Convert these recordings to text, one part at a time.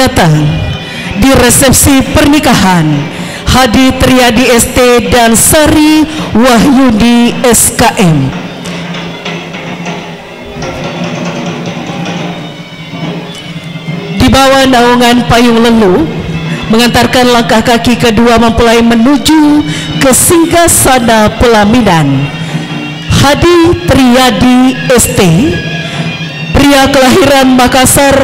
datang di resepsi pernikahan Hadi Triadi ST dan Sari Wahyudi SKM. Di bawah naungan payung lelu, mengantarkan langkah kaki kedua mempelai menuju ke singgasana pelaminan Hadi Triadi ST, pria kelahiran Makassar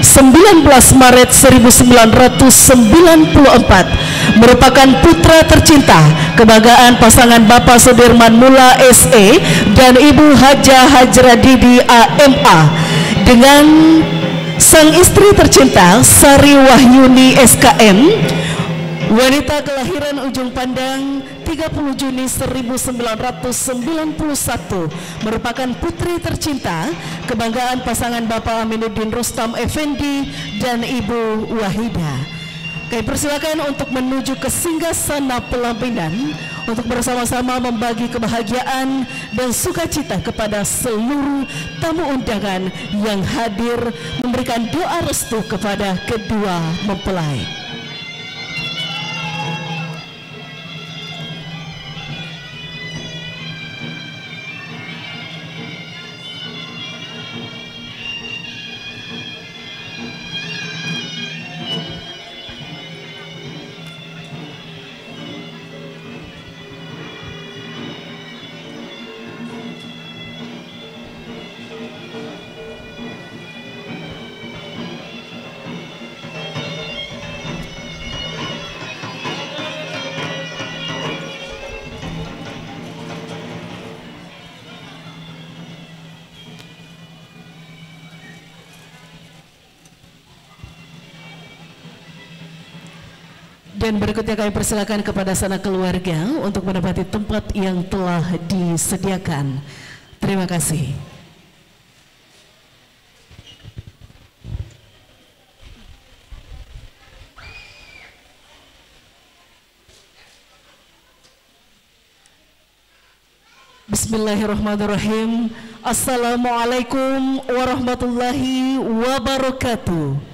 19 Maret 1994, merupakan putra tercinta kebanggaan pasangan Bapak Sudirman Mula SE dan Ibu Haja Hajradidi AMA dengan sang istri tercinta Sari Wahyuni SKM, wanita kelahiran Ujung Pandang 30 Juni 1991, merupakan putri tercinta kebanggaan pasangan Bapak Aminuddin Rustam Effendi dan Ibu Wahida. Kami persilakan untuk menuju ke singgasana pelaminan untuk bersama-sama membagi kebahagiaan dan sukacita kepada seluruh tamu undangan yang hadir, memberikan doa restu kepada kedua mempelai. Dan berikutnya kami persilakan kepada sanak keluarga untuk menempati tempat yang telah disediakan. Terima kasih. Bismillahirrahmanirrahim. Assalamualaikum warahmatullahi wabarakatuh.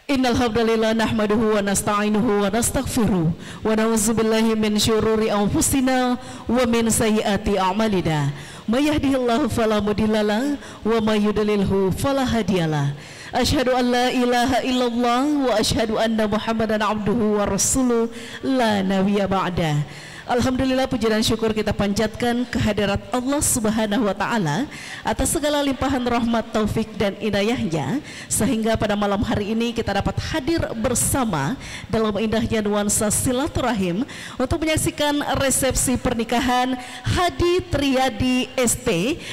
Innal hamdalillah nahmaduhu wa nasta'inuhu wa nastaghfiruh wa na'udzubillahi min syururi anfusina wa min sayyiati a'malina. May yahdihillahu fala mudhillalah wa may yudlilhu fala hadiyalah. Asyhadu an la ilaha illallah wa asyhadu anna Muhammadan abduhu wa rasuluh la nabiyya ba'da. Alhamdulillah, puji dan syukur kita panjatkan kehadirat Allah Subhanahu wa Ta'ala atas segala limpahan rahmat, taufik dan inayahnya, sehingga pada malam hari ini kita dapat hadir bersama dalam indahnya nuansa silaturahim untuk menyaksikan resepsi pernikahan Hadi Triadi ST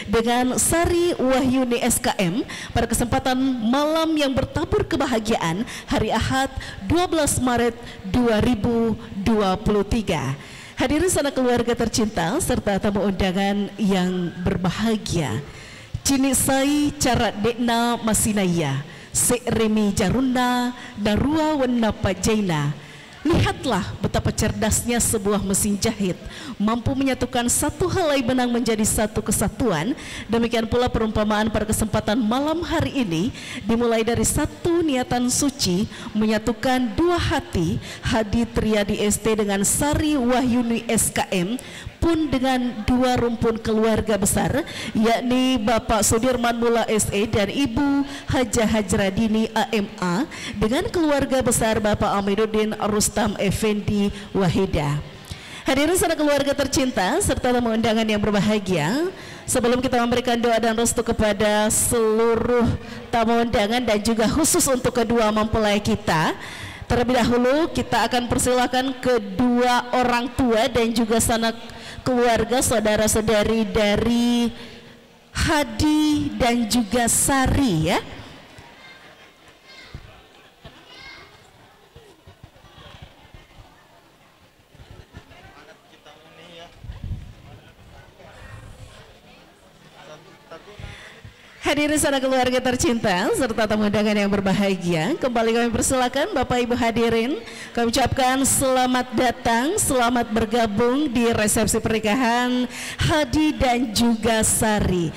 dengan Sari Wahyuni SKM pada kesempatan malam yang bertabur kebahagiaan hari Ahad 12 Maret 2023. Hadirin sanak keluarga tercinta serta tamu undangan yang berbahagia, Cini Sai Carat Dekna Masinaya, Sekremi Jaruna, Narua Wenna Pajaina. Lihatlah betapa cerdasnya sebuah mesin jahit mampu menyatukan satu helai benang menjadi satu kesatuan. Demikian pula perumpamaan pada kesempatan malam hari ini dimulai dari satu niatan suci menyatukan dua hati Hadi Triadi ST dengan Sari Wahyuni SKM, pun dengan dua rumpun keluarga besar, yakni Bapak Sudirman Mula SE dan Ibu Haja Hajradini AMA dengan keluarga besar Bapak Aminuddin Rustam Effendi Wahida. Hadirin sanak keluarga tercinta serta tamu undangan yang berbahagia, sebelum kita memberikan doa dan restu kepada seluruh tamu undangan dan juga khusus untuk kedua mempelai kita, terlebih dahulu kita akan persilakan kedua orang tua dan juga sanak keluarga, saudara-saudari dari Hadi dan juga Sari ya. Hadirin sanak keluarga tercinta serta tamu undangan yang berbahagia, kembali kami persilakan Bapak Ibu hadirin, kami ucapkan selamat datang, selamat bergabung di resepsi pernikahan Hadi dan juga Sari.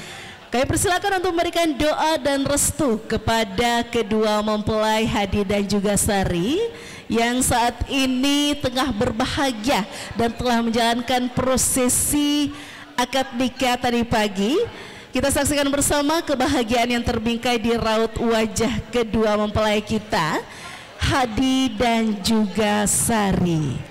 Kami persilakan untuk memberikan doa dan restu kepada kedua mempelai Hadi dan juga Sari yang saat ini tengah berbahagia dan telah menjalankan prosesi akad nikah tadi pagi. Kita saksikan bersama kebahagiaan yang terbingkai di raut wajah kedua mempelai kita, Hadi dan juga Sari.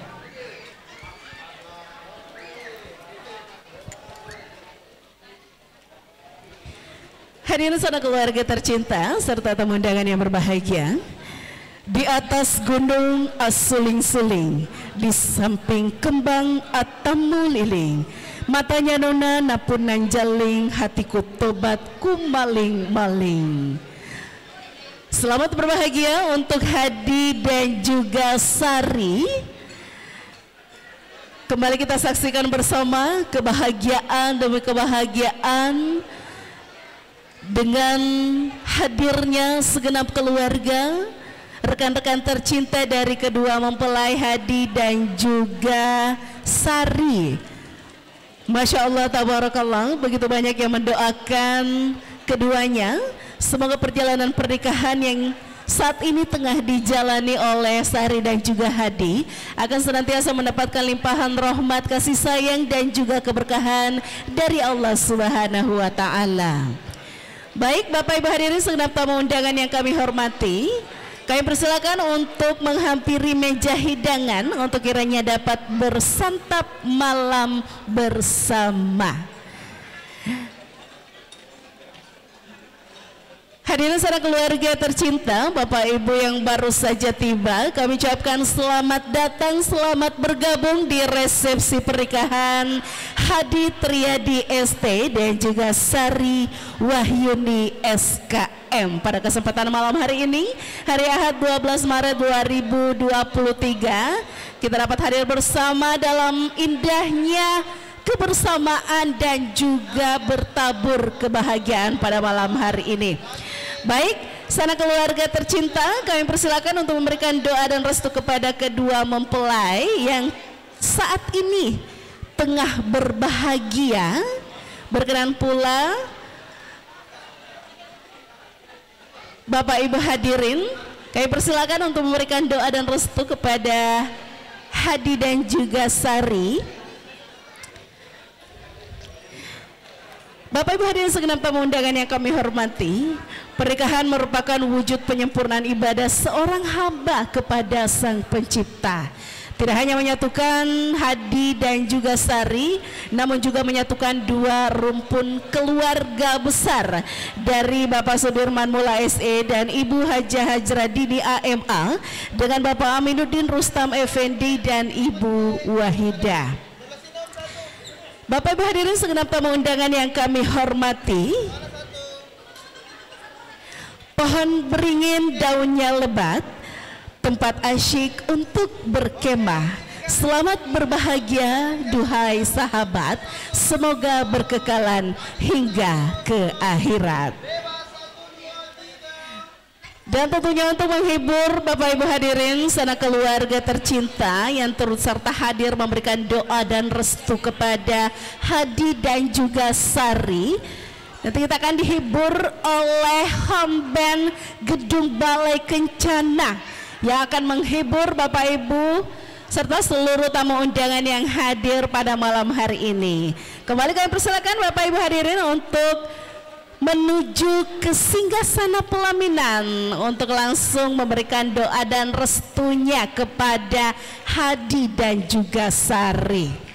Hadirin saudara keluarga tercinta serta tamu undangan yang berbahagia, di atas gunung asuling-suling, di samping kembang atamu liling, matanya nona napun nanjaling, hatiku tobat ku maling-maling. Selamat berbahagia untuk Hadi dan juga Sari. Kembali kita saksikan bersama kebahagiaan demi kebahagiaan dengan hadirnya segenap keluarga, rekan-rekan tercinta dari kedua mempelai Hadi dan juga Sari. Masya Allah, tabarakallah, begitu banyak yang mendoakan keduanya. Semoga perjalanan pernikahan yang saat ini tengah dijalani oleh Sari dan juga Hadi akan senantiasa mendapatkan limpahan rahmat, kasih sayang dan juga keberkahan dari Allah Subhanahu wa Ta'ala. Baik Bapak Ibu hadirin segenap tamu undangan yang kami hormati, kami persilakan untuk menghampiri meja hidangan untuk kiranya dapat bersantap malam bersama. Hadirin saudara keluarga tercinta, Bapak Ibu yang baru saja tiba, kami ucapkan selamat datang, selamat bergabung di resepsi pernikahan Hadi Triadi ST dan juga Sari Wahyuni SKM pada kesempatan malam hari ini, hari Ahad 12 Maret 2023. Kita dapat hadir bersama dalam indahnya kebersamaan dan juga bertabur kebahagiaan pada malam hari ini. Baik, sana keluarga tercinta, kami persilakan untuk memberikan doa dan restu kepada kedua mempelai yang saat ini tengah berbahagia. Berkenan pula Bapak Ibu hadirin, kami persilakan untuk memberikan doa dan restu kepada Hadi dan juga Sari. Bapak Ibu hadirin segenap tamu undangan yang kami hormati, pernikahan merupakan wujud penyempurnaan ibadah seorang hamba kepada Sang Pencipta. Tidak hanya menyatukan Hadi dan juga Sari, namun juga menyatukan dua rumpun keluarga besar dari Bapak Sudirman Mula SE dan Ibu Hajah Hajradini AMA dengan Bapak Aminuddin Rustam Effendi dan Ibu Wahidah. Bapak Ibu hadirin segenap tamu undangan yang kami hormati, pohon beringin daunnya lebat, tempat asyik untuk berkemah. Selamat berbahagia duhai sahabat, semoga berkekalan hingga ke akhirat. Dan tentunya untuk menghibur Bapak Ibu hadirin sana keluarga tercinta yang turut serta hadir memberikan doa dan restu kepada Hadi dan juga Sari, nanti kita akan dihibur oleh home band Gedung Balai Kencana yang akan menghibur Bapak Ibu serta seluruh tamu undangan yang hadir pada malam hari ini. Kembali kami persilakan Bapak Ibu hadirin untuk menuju ke singgasana pelaminan untuk langsung memberikan doa dan restunya kepada Hadi dan juga Sari.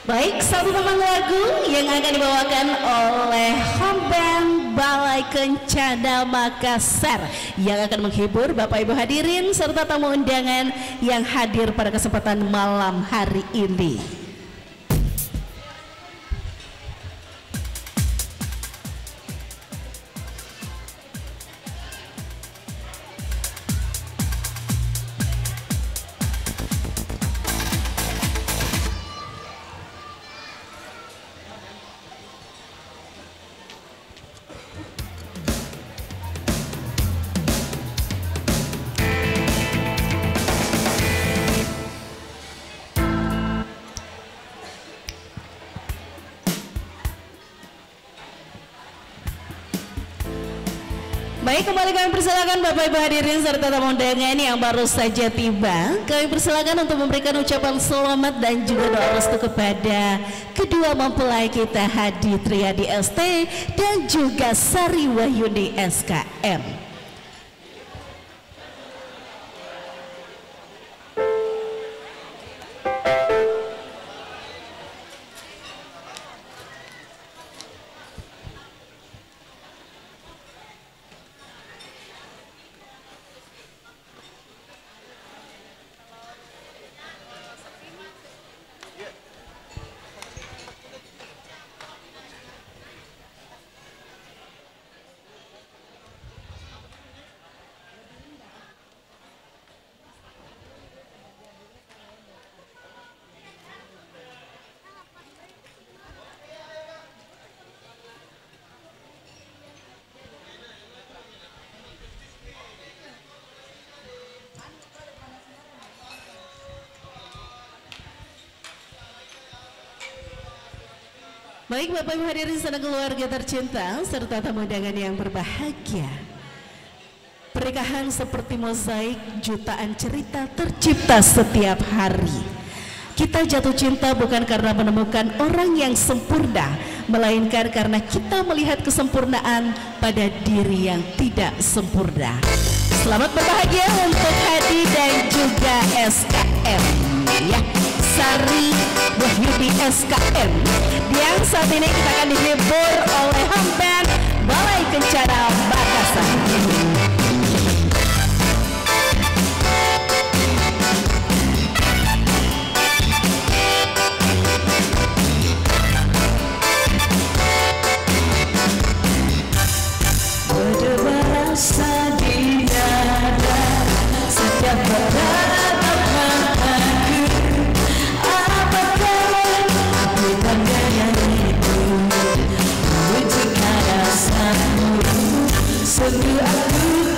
Baik, satu teman lagu yang akan dibawakan oleh home band Balai Kencana Makassar yang akan menghibur Bapak Ibu hadirin serta tamu undangan yang hadir pada kesempatan malam hari ini. Baik, kembali kami persilakan Bapak Ibu hadirin serta tamu undangan yang baru saja tiba. Kami persilakan untuk memberikan ucapan selamat dan juga doa restu kepada kedua mempelai kita, Hadi Triadi ST dan juga Sari Wahyuni SKM. Baik Bapak Ibu hadirin sanak keluarga tercinta serta tamu undangan yang berbahagia. Pernikahan seperti mozaik, jutaan cerita tercipta setiap hari. Kita jatuh cinta bukan karena menemukan orang yang sempurna, melainkan karena kita melihat kesempurnaan pada diri yang tidak sempurna. Selamat berbahagia untuk Hadi dan juga SKM ya, Sari Wahyuni SKM yang saat ini kita akan dihibur oleh Band Balai Kencana Makassar. Berdebar rasa di dada setiap bertatap mataku. Apakah aku tanda yang itu wujudkan rasamu? Sungguh aku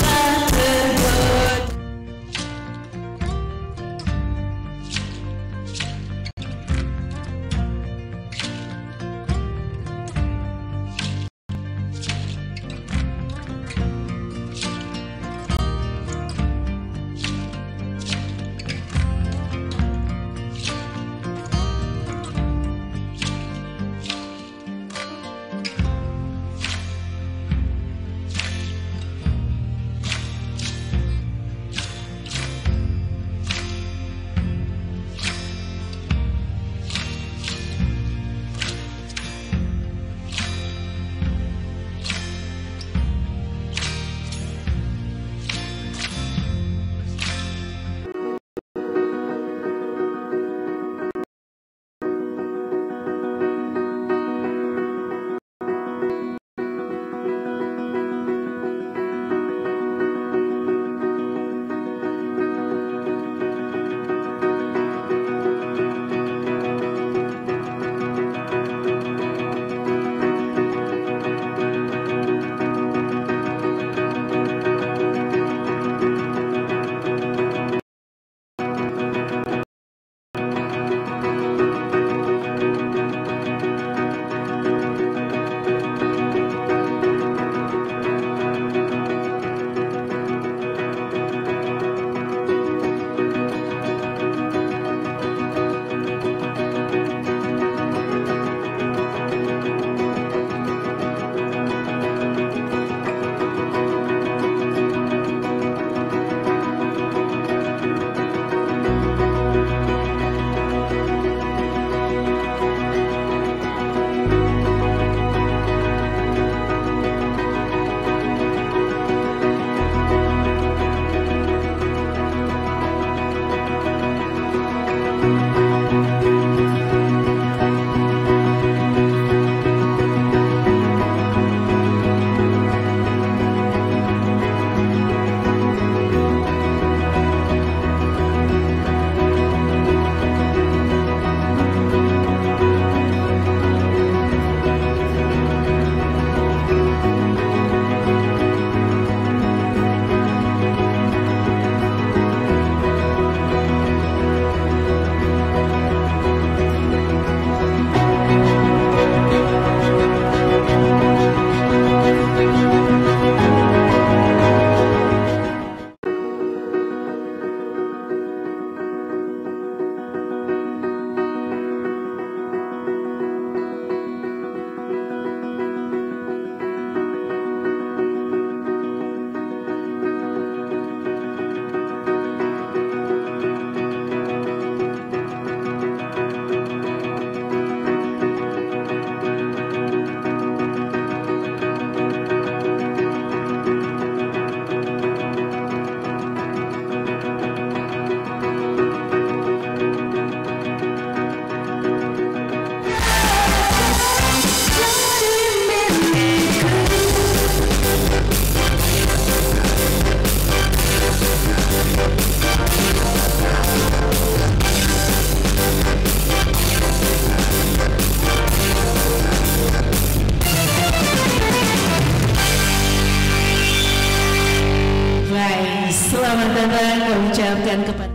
selamat datang kami ucapkan kepada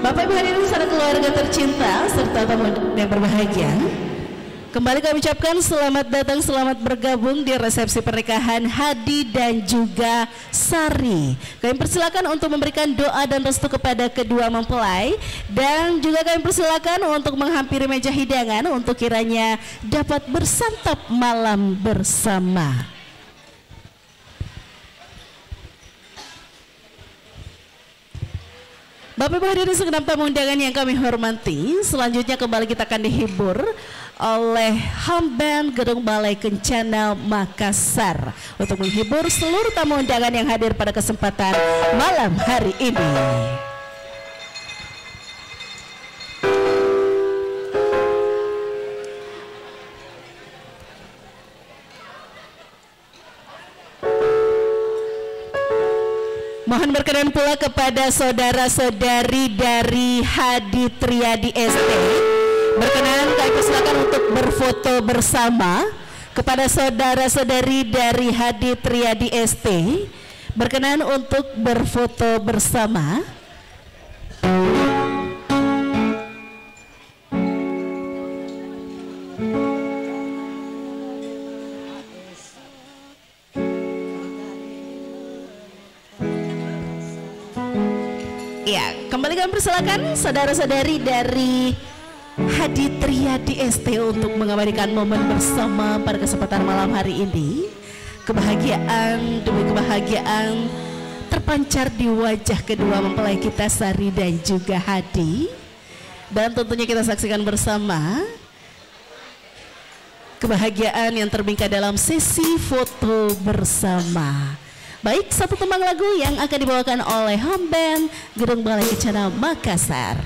Bapak Ibu hadirin serta keluarga tercinta serta tamu yang berbahagia. Kembali kami ucapkan selamat datang, selamat bergabung di resepsi pernikahan Hadi dan juga Sari. Kami persilakan untuk memberikan doa dan restu kepada kedua mempelai dan juga kami persilakan untuk menghampiri meja hidangan untuk kiranya dapat bersantap malam bersama. Bapak Ibu hadirin segenap tamu undangan yang kami hormati, selanjutnya kembali kita akan dihibur oleh Hamban Gedung Balai Kencana Makassar untuk menghibur seluruh tamu undangan yang hadir pada kesempatan malam hari ini. Mohon berkenan pula kepada saudara-saudari dari Hadi Triadi ST. Berkenan kami persilakan untuk berfoto bersama. Kepada saudara-saudari dari Hadi Triadi ST, berkenan untuk berfoto bersama. Ya, kembali kami persilakan saudara-saudari dari Hadi Triadi ST untuk mengabadikan momen bersama pada kesempatan malam hari ini. Kebahagiaan demi kebahagiaan terpancar di wajah kedua mempelai kita, Sari dan juga Hadi. Dan tentunya kita saksikan bersama kebahagiaan yang terbingkai dalam sesi foto bersama. Baik, satu tembang lagu yang akan dibawakan oleh Hamban Gedung Balai Kencana Makassar.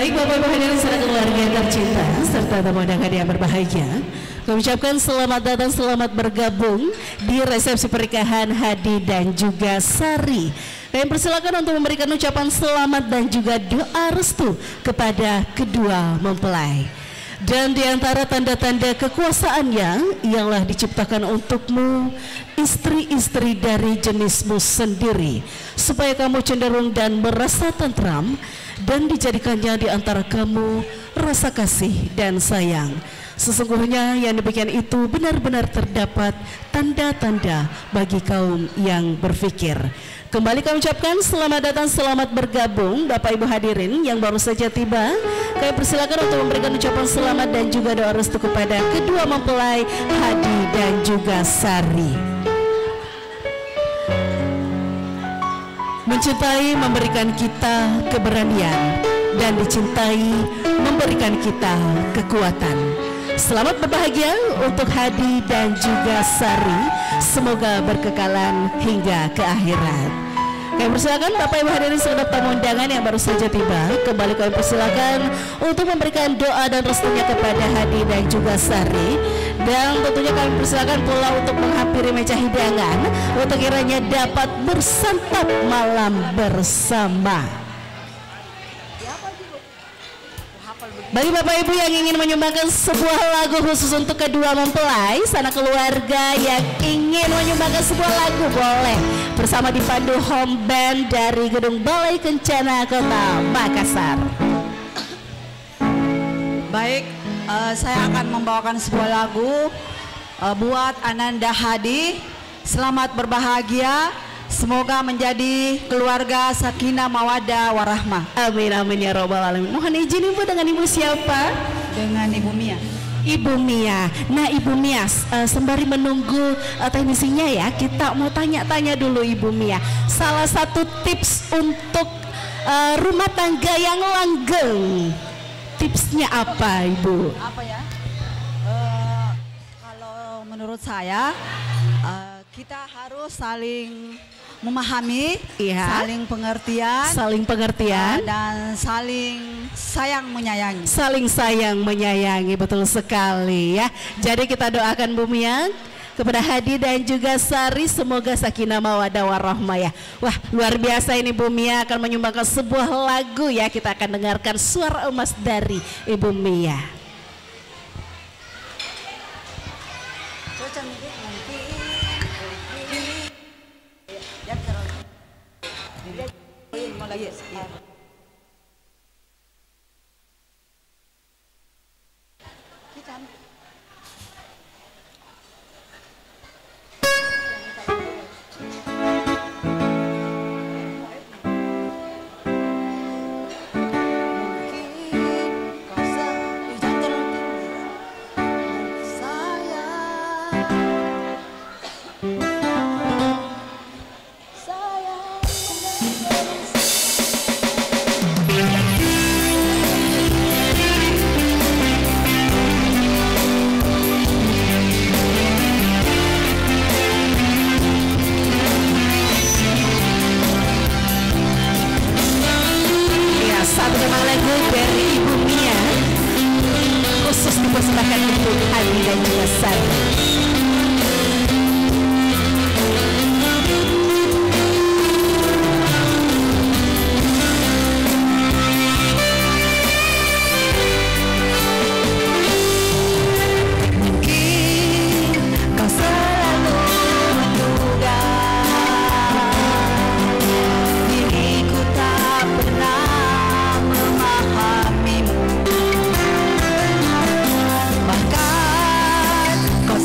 Baik Bapak Ibu hadirin serta keluarga tercinta serta tamu undangan yang berbahagia, kami ucapkan selamat datang, selamat bergabung di resepsi pernikahan Hadi dan juga Sari. Kami persilakan untuk memberikan ucapan selamat dan juga doa restu kepada kedua mempelai. Dan di antara tanda-tanda kekuasaannya ialah diciptakan untukmu istri-istri dari jenismu sendiri, supaya kamu cenderung dan merasa tentram, dan dijadikannya di antara kamu rasa kasih dan sayang. Sesungguhnya yang demikian itu benar-benar terdapat tanda-tanda bagi kaum yang berfikir. Kembali kami ucapkan selamat datang, selamat bergabung Bapak Ibu hadirin yang baru saja tiba. Kami persilakan untuk memberikan ucapan selamat dan juga doa restu kepada kedua mempelai Hadi dan juga Sari. Mencintai memberikan kita keberanian, dan dicintai memberikan kita kekuatan. Selamat berbahagia untuk Hadi dan juga Sari, semoga berkekalan hingga ke akhirat. Kami persilakan Bapak Ibu hadirin segenap tamu undangan yang baru saja tiba, kembali kami persilakan untuk memberikan doa dan restunya kepada Hadi dan juga Sari. Dan tentunya kami persilakan pula untuk menghampiri meja hidangan untuk kiranya dapat bersantap malam bersama. Bagi Bapak Ibu yang ingin menyumbangkan sebuah lagu khusus untuk kedua mempelai, sanak keluarga yang ingin menyumbangkan sebuah lagu boleh bersama dipandu home band dari Gedung Balai Kencana Kota Makassar. Baik, saya akan membawakan sebuah lagu buat Ananda Hadi. Selamat berbahagia. Semoga menjadi keluarga sakinah mawaddah warahmah. Amin amin ya robbal alamin. Mohon izin Ibu, dengan Ibu siapa? Dengan Ibu Mia. Ibu Mia. Nah Ibu Mia, sembari menunggu teknisinya ya, kita mau tanya-tanya dulu Ibu Mia. Salah satu tips untuk rumah tangga yang langgeng, tipsnya apa Ibu? Apa ya? Kalau menurut saya kita harus saling memahami, iya, saling pengertian, dan saling sayang menyayangi. Saling sayang menyayangi, betul sekali ya. Jadi kita doakan Bu Mia kepada Hadi dan juga Sari, semoga sakinah mawaddah warahmah ya. Wah luar biasa ini, Bu Mia akan menyumbangkan sebuah lagu ya. Kita akan dengarkan suara emas dari Ibu Mia. Dipersembahkan untuk Hadi dan juga Sari. Bahkan kau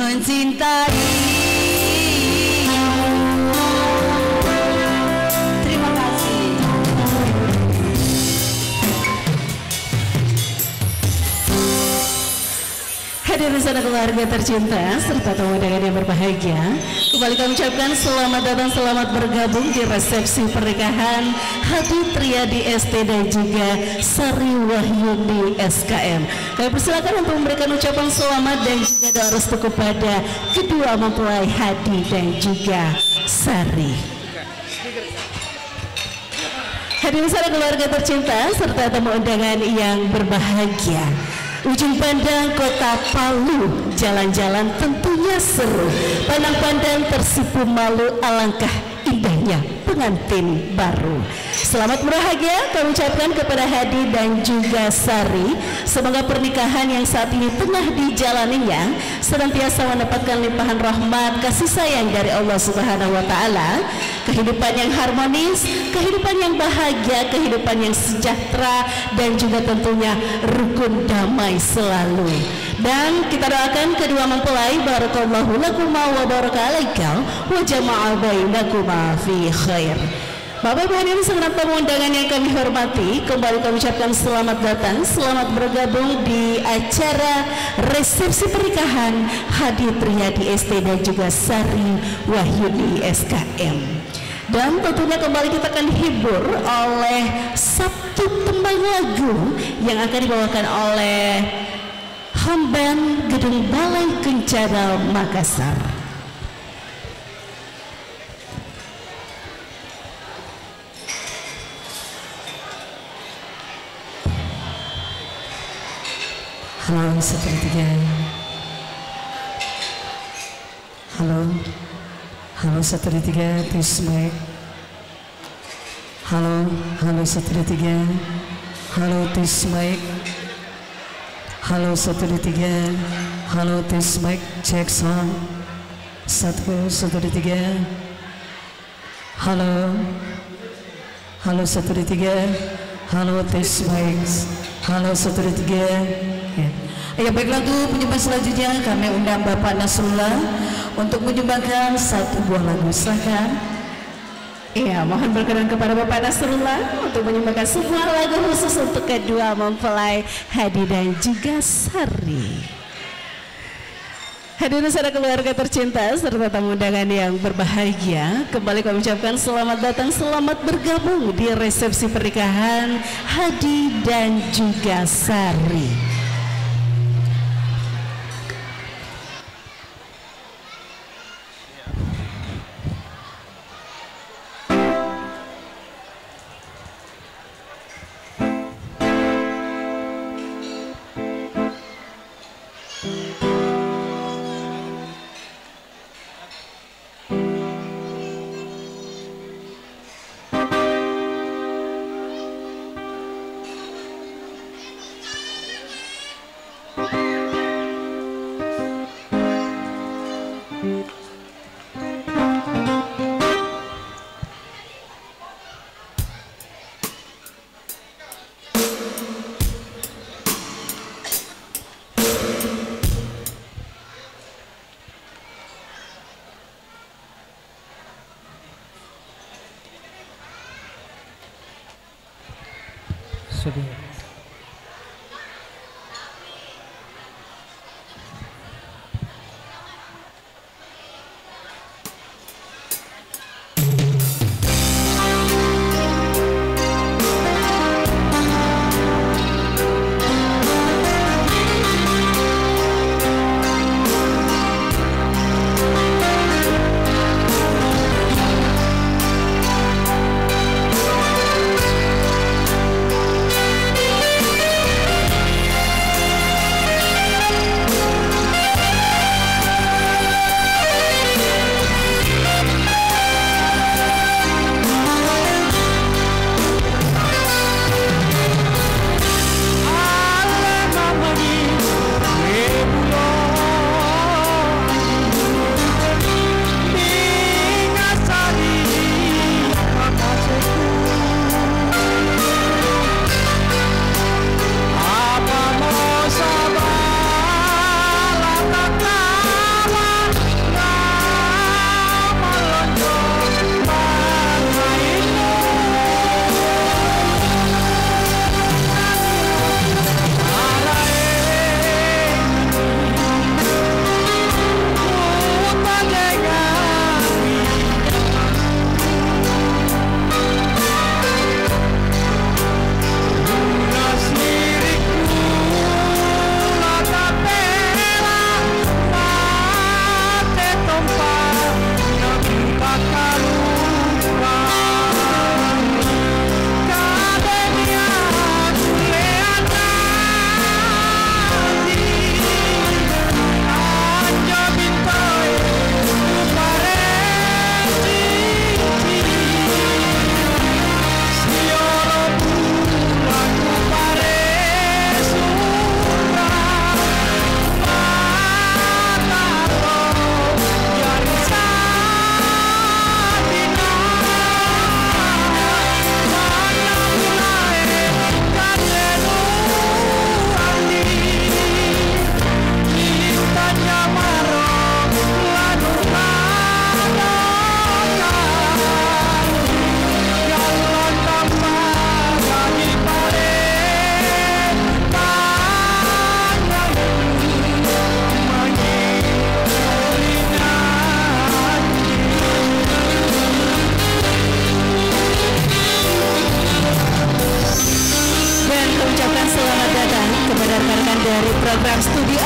mencintai. Terima kasih. Hadirin sanak keluarga tercinta serta tamu undangan yang berbahagia, kembali kami ucapkan selamat datang, selamat bergabung di resepsi pernikahan Hadi Triadi ST dan juga Sari Wahyuni SKM. Kami persilakan untuk memberikan ucapan selamat dan juga doa restu kepada kedua mempelai Hadi dan juga Sari. Hadirin sanak keluarga tercinta serta tamu undangan yang berbahagia, ujung pandang kota Palu, jalan-jalan tentunya seru. Pandang-pandang tersipu malu, alangkah indahnya pengantin baru. Selamat berbahagia kami ucapkan kepada Hadi dan juga Sari. Semoga pernikahan yang saat ini tengah dijalaninya senantiasa mendapatkan limpahan rahmat kasih sayang dari Allah Subhanahu wa taala, kehidupan yang harmonis, kehidupan yang bahagia, kehidupan yang sejahtera, dan juga tentunya rukun damai selalu. Dan kita doakan kedua mempelai barakallahu lakuma wa barakalaika wa jama'a bainakuma fi khair. Bapak Ibu hadirin segenap tamu undangan yang kami hormati, kembali kami ucapkan selamat datang, selamat bergabung di acara resepsi pernikahan Hadi Triadi ST dan juga Sari Wahyuni SKM. Dan tentunya kembali kita akan hibur oleh satu tembang lagu yang akan dibawakan oleh Hamban Gedung Balai Kencana Makassar. Halo, 123. Halo, halo 123, tes mic. Halo, halo 123. Halo, tes mic. Halo 123. Halo, tes mic, cek sound. 123. Halo, halo 123. Halo, tes mic. Halo 123. Ya baiklah, untuk penyumbang selanjutnya kami undang Bapak Nasrullah untuk menyumbangkan satu buah lagu. Silakan. Iya, mohon berkenan kepada Bapak Nasrullah untuk menyumbangkan sebuah lagu khusus untuk kedua mempelai Hadi dan juga Sari. Hadirin saudara keluarga tercinta serta tamu undangan yang berbahagia, kembali kami ucapkan selamat datang, selamat bergabung di resepsi pernikahan Hadi dan juga Sari.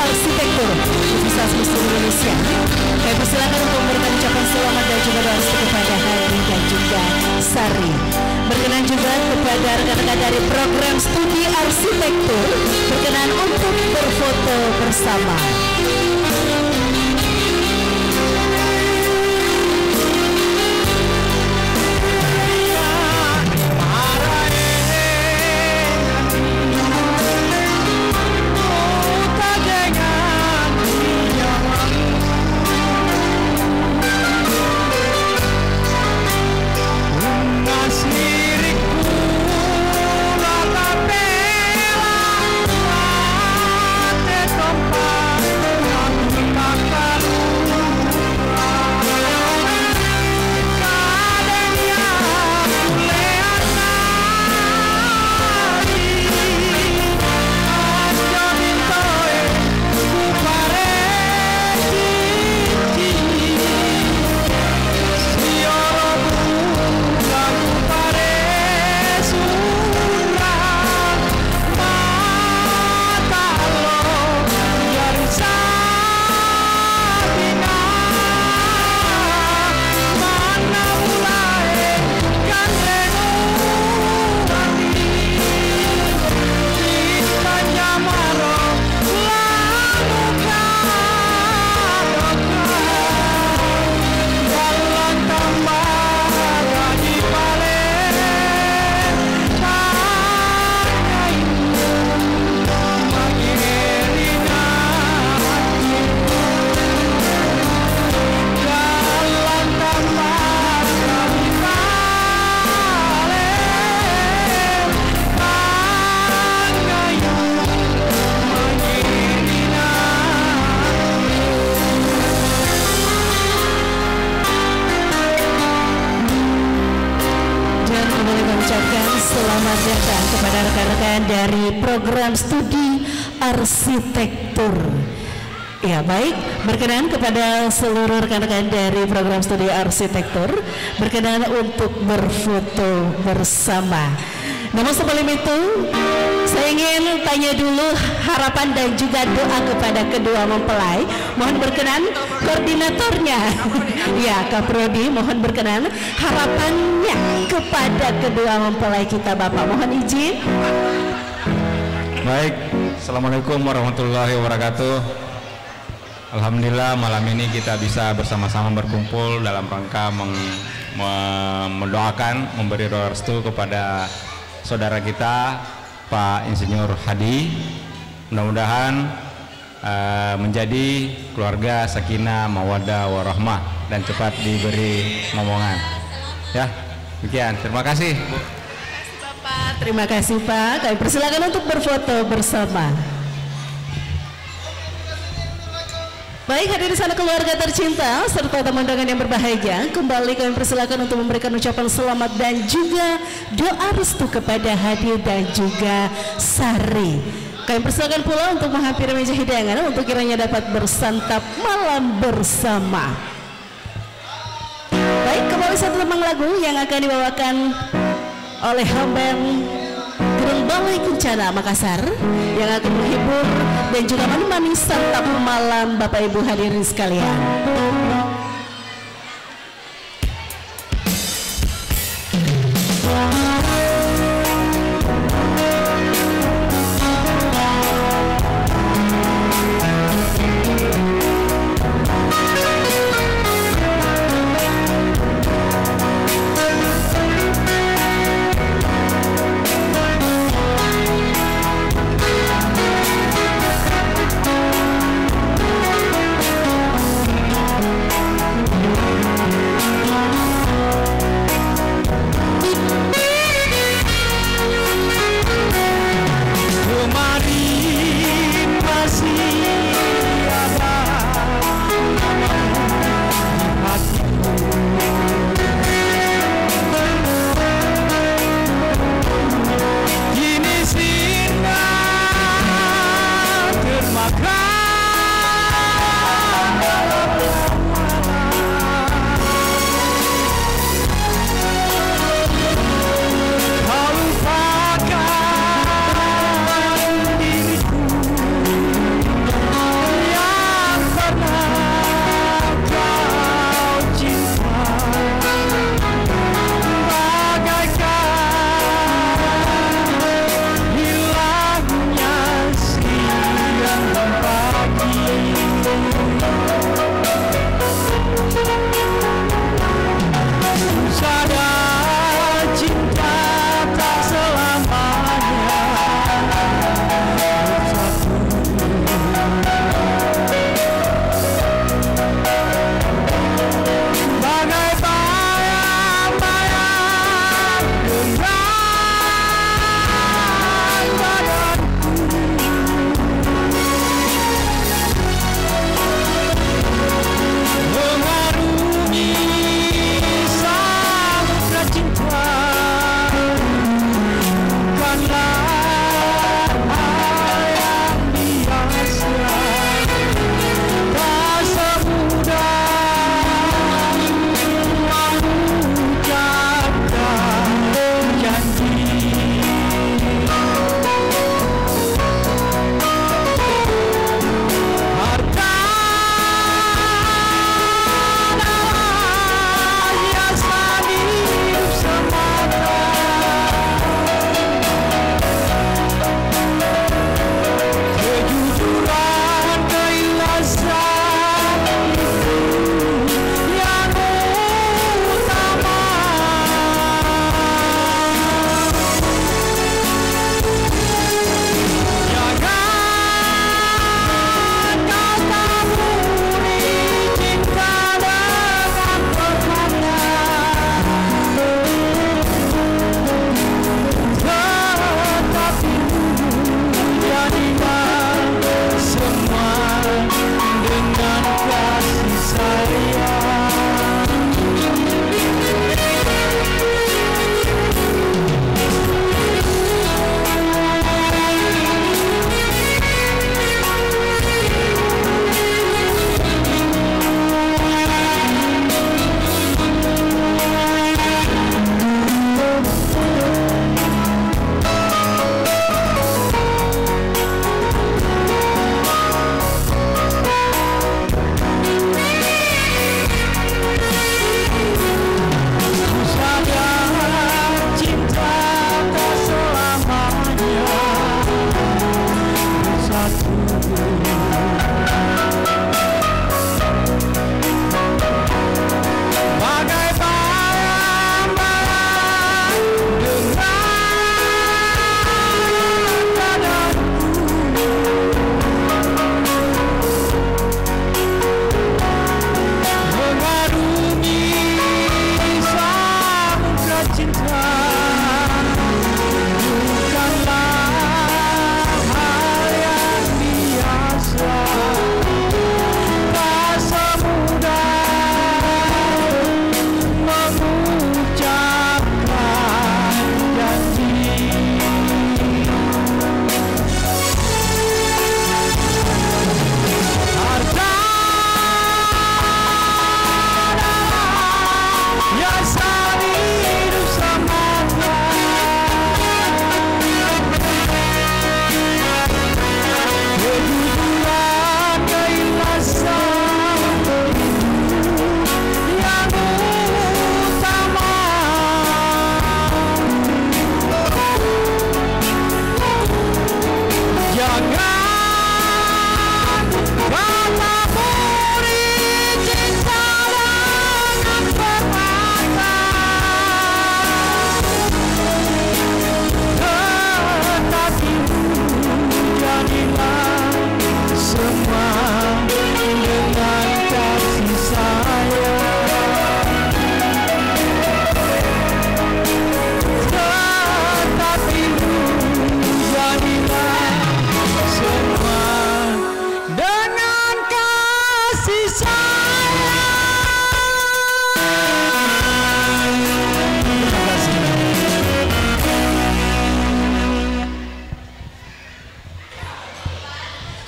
Arsitektur Universitas Muslim Indonesia. Kami persilakan untuk memberikan ucapan selamat dan juga doa restu kepada Hadi dan juga Sari. Berkenan juga kepada rekan-rekan dari program studi arsitektur berkenan untuk berfoto bersama. Selamat datang kepada rekan-rekan dari program studi arsitektur. Ya baik, berkenan kepada seluruh rekan-rekan dari program studi arsitektur berkenan untuk berfoto bersama. Namun sebelum itu saya ingin tanya dulu harapan dan juga doa kepada kedua mempelai. Mohon berkenan koordinatornya ya Kak Prodi, mohon berkenan harapannya kepada kedua mempelai kita Bapak, mohon izin. Baik, Assalamualaikum warahmatullahi wabarakatuh. Alhamdulillah malam ini kita bisa bersama-sama berkumpul dalam rangka mendoakan, memberi doa restu kepada saudara kita Pak Insinyur Hadi. Mudah-mudahan menjadi keluarga sakinah, mawaddah, warahmah dan cepat diberi momongan. Ya, demikian. Terima kasih, Bu. Terima kasih Pak. Kami persilakan untuk berfoto bersama. Baik, hadirin sana keluarga tercinta serta tamu undangan yang berbahagia, kembali kami persilakan untuk memberikan ucapan selamat dan juga doa restu kepada Hadi dan juga Sari. Kami persilakan pula untuk menghampiri meja hidangan untuk kiranya dapat bersantap malam bersama. Baik, kembali satu tembang lagu yang akan dibawakan oleh Band Gerung Balai Kencana Makassar yang akan menghibur dan juga menemani santap malam Bapak Ibu hadirin sekalian.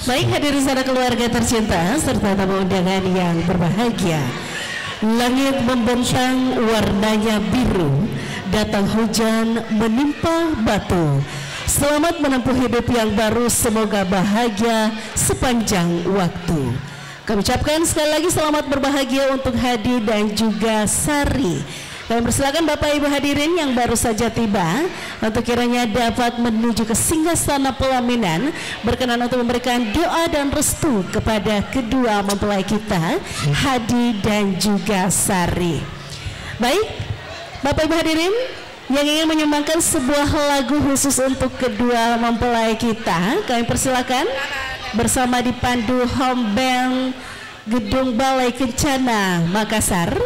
Baik hadirin saudara keluarga tercinta serta tamu undangan yang berbahagia. Langit membentang warnanya biru, datang hujan menimpa batu. Selamat menempuh hidup yang baru, semoga bahagia sepanjang waktu. Kami ucapkan sekali lagi selamat berbahagia untuk Hadi dan juga Sari. Kami persilakan Bapak Ibu hadirin yang baru saja tiba untuk kiranya dapat menuju ke singgasana pelaminan, berkenan untuk memberikan doa dan restu kepada kedua mempelai kita, Hadi dan juga Sari. Baik, Bapak Ibu hadirin yang ingin menyumbangkan sebuah lagu khusus untuk kedua mempelai kita, kami persilakan bersama dipandu Home Band Gedung Balai Kencana Makassar.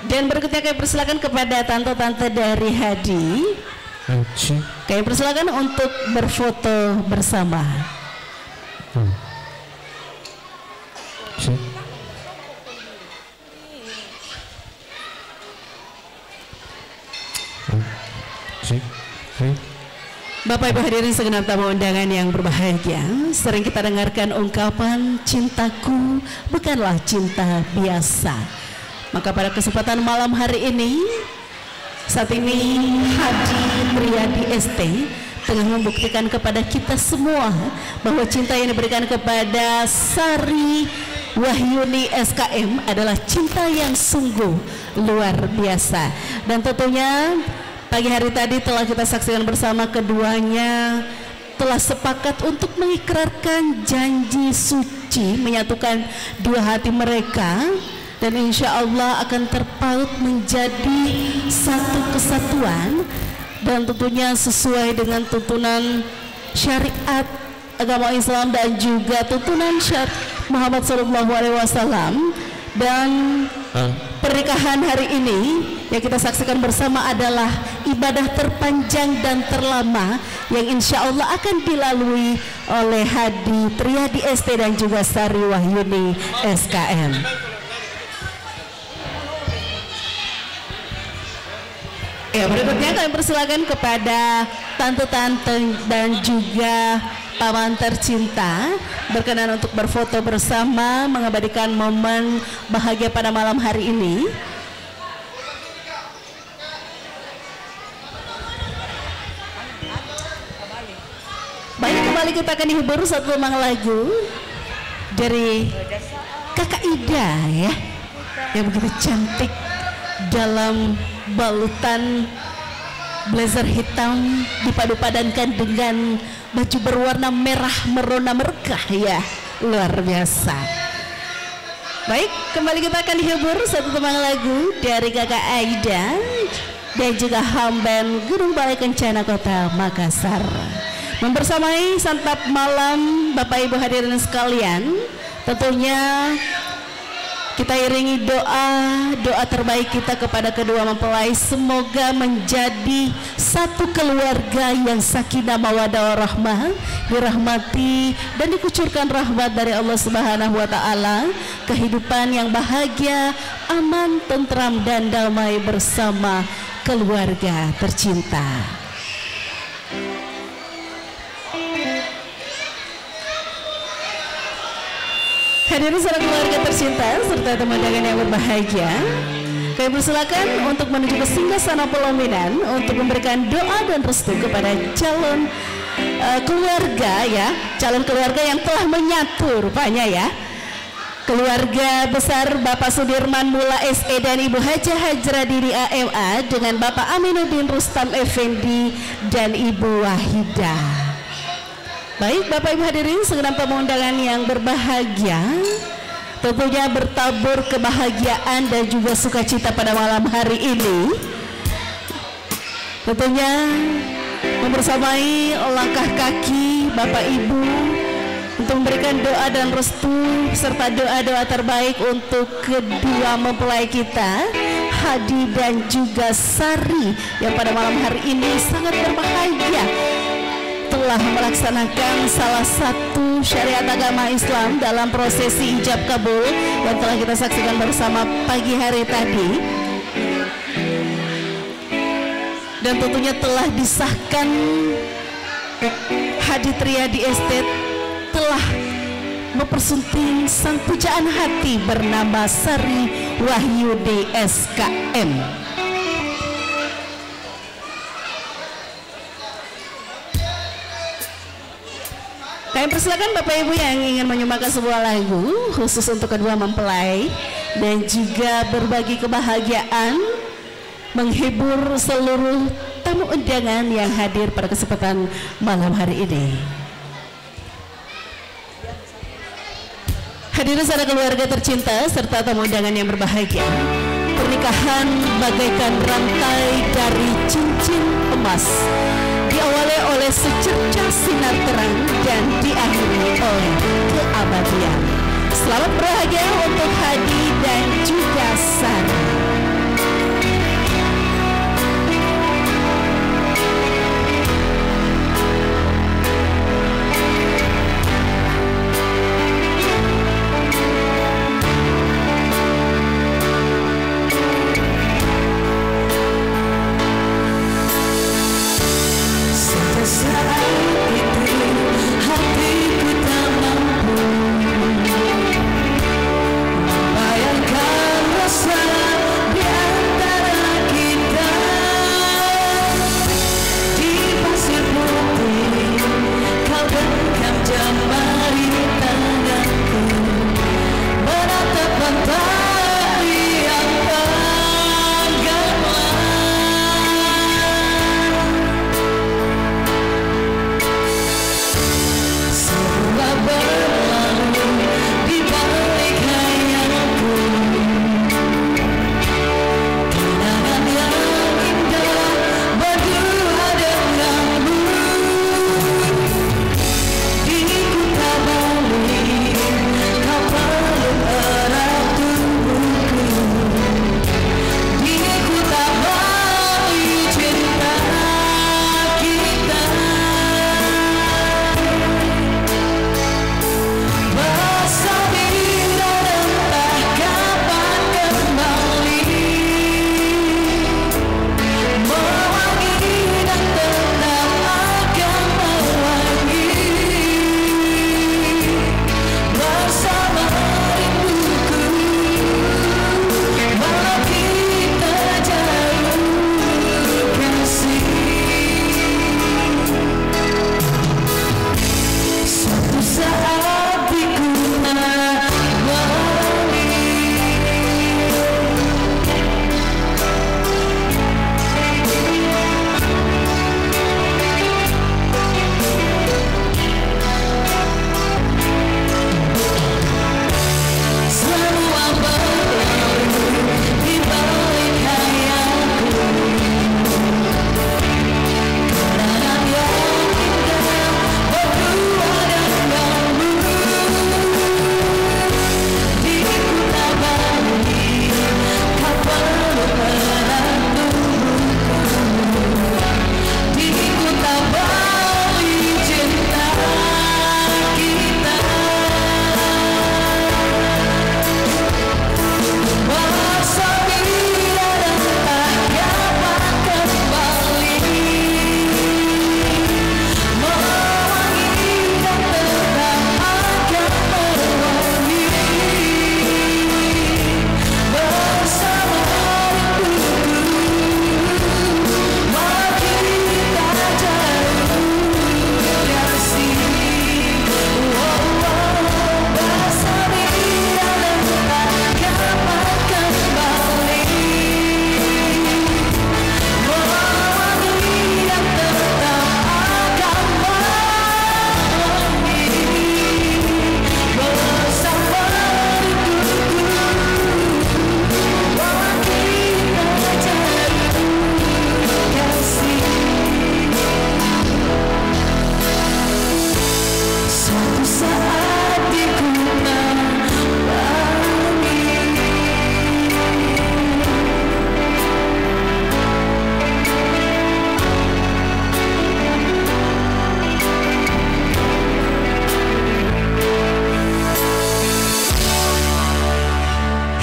Dan berikutnya kami persilakan kepada tante-tante dari Hadi. Kami persilakan untuk berfoto bersama. Bapak Ibu hadirin segenap tamu undangan yang berbahagia, sering kita dengarkan ungkapan cintaku bukanlah cinta biasa. Maka pada kesempatan malam hari ini, saat ini Hadi Triadi ST tengah membuktikan kepada kita semua bahwa cinta yang diberikan kepada Sari Wahyuni SKM adalah cinta yang sungguh luar biasa. Dan tentunya pagi hari tadi telah kita saksikan bersama, keduanya telah sepakat untuk mengikrarkan janji suci menyatukan dua hati mereka, dan insya Allah akan terpaut menjadi satu kesatuan, dan tentunya sesuai dengan tuntunan syariat agama Islam dan juga tuntunan syariat Muhammad SAW. Dan pernikahan hari ini yang kita saksikan bersama adalah ibadah terpanjang dan terlama yang insya Allah akan dilalui oleh Hadi Triadi ST dan juga Sari Wahyuni SKM. Ya, berikutnya kami persilakan kepada tante-tante dan juga paman tercinta berkenan untuk berfoto bersama mengabadikan momen bahagia pada malam hari ini. Baik, kembali kita akan dihibur satu lemang lagu dari Kakak Ida ya, yang begitu cantik dalam balutan blazer hitam dipadu-padankan dengan baju berwarna merah merona merkah ya, luar biasa. Baik, kembali kita akan dihibur satu tembang lagu dari Kakak Aida dan juga Home Band Gedung Balai Kencana Kota Makassar. Membersamai santap malam Bapak Ibu hadirin sekalian, tentunya kita iringi doa terbaik kita kepada kedua mempelai, semoga menjadi satu keluarga yang sakinah mawaddah warahmah, dirahmati dan dikucurkan rahmat dari Allah Subhanahu wa taala, kehidupan yang bahagia, aman, tentram dan damai bersama keluarga tercinta. Hadirin saudara keluarga tercinta serta teman undangan yang berbahagia, kami persilakan untuk menuju ke singgasana pelaminan untuk memberikan doa dan restu kepada calon keluarga ya, calon keluarga yang telah menyatu rupanya ya. Keluarga besar Bapak Sudirman Mula SE dan Ibu Haja Hajra Diri AMA dengan Bapak Aminuddin Rustam Effendi dan Ibu Wahidah. Baik Bapak Ibu hadirin segenap tamu undangan yang berbahagia, tentunya bertabur kebahagiaan dan juga sukacita pada malam hari ini. Tentunya membersamai langkah kaki Bapak Ibu untuk memberikan doa dan restu serta doa-doa terbaik untuk kedua mempelai kita, Hadi dan juga Sari, yang pada malam hari ini sangat berbahagia telah melaksanakan salah satu syariat agama Islam dalam prosesi ijab kabul yang telah kita saksikan bersama pagi hari tadi. dan tentunya telah disahkan Hadi Triadi Estate telah mempersunting sang pujaan hati bernama Sari Wahyudi SKM. Kami persilakan Bapak Ibu yang ingin menyumbangkan sebuah lagu khusus untuk kedua mempelai dan juga berbagi kebahagiaan, menghibur seluruh tamu undangan yang hadir pada kesempatan malam hari ini. Hadirin saudara keluarga tercinta serta tamu undangan yang berbahagia, pernikahan bagaikan rantai dari cincin emas, diawali oleh secercah sinar terang dan diakhiri oleh keabadian. Selamat berbahagia untuk Hadi dan juga Sari.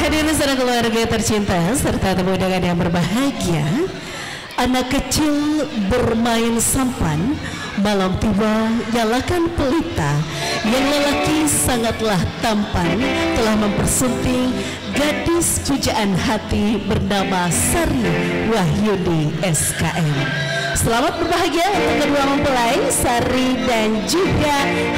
Hadirin saudara keluarga tercinta serta tamu undangan yang berbahagia, Anak kecil bermain sampan, malam tiba nyalakan pelita. Yang lelaki sangatlah tampan, telah mempersunting gadis pujaan hati bernama Sari Wahyudi SKM. Selamat berbahagia untuk kedua mempelai Sari dan juga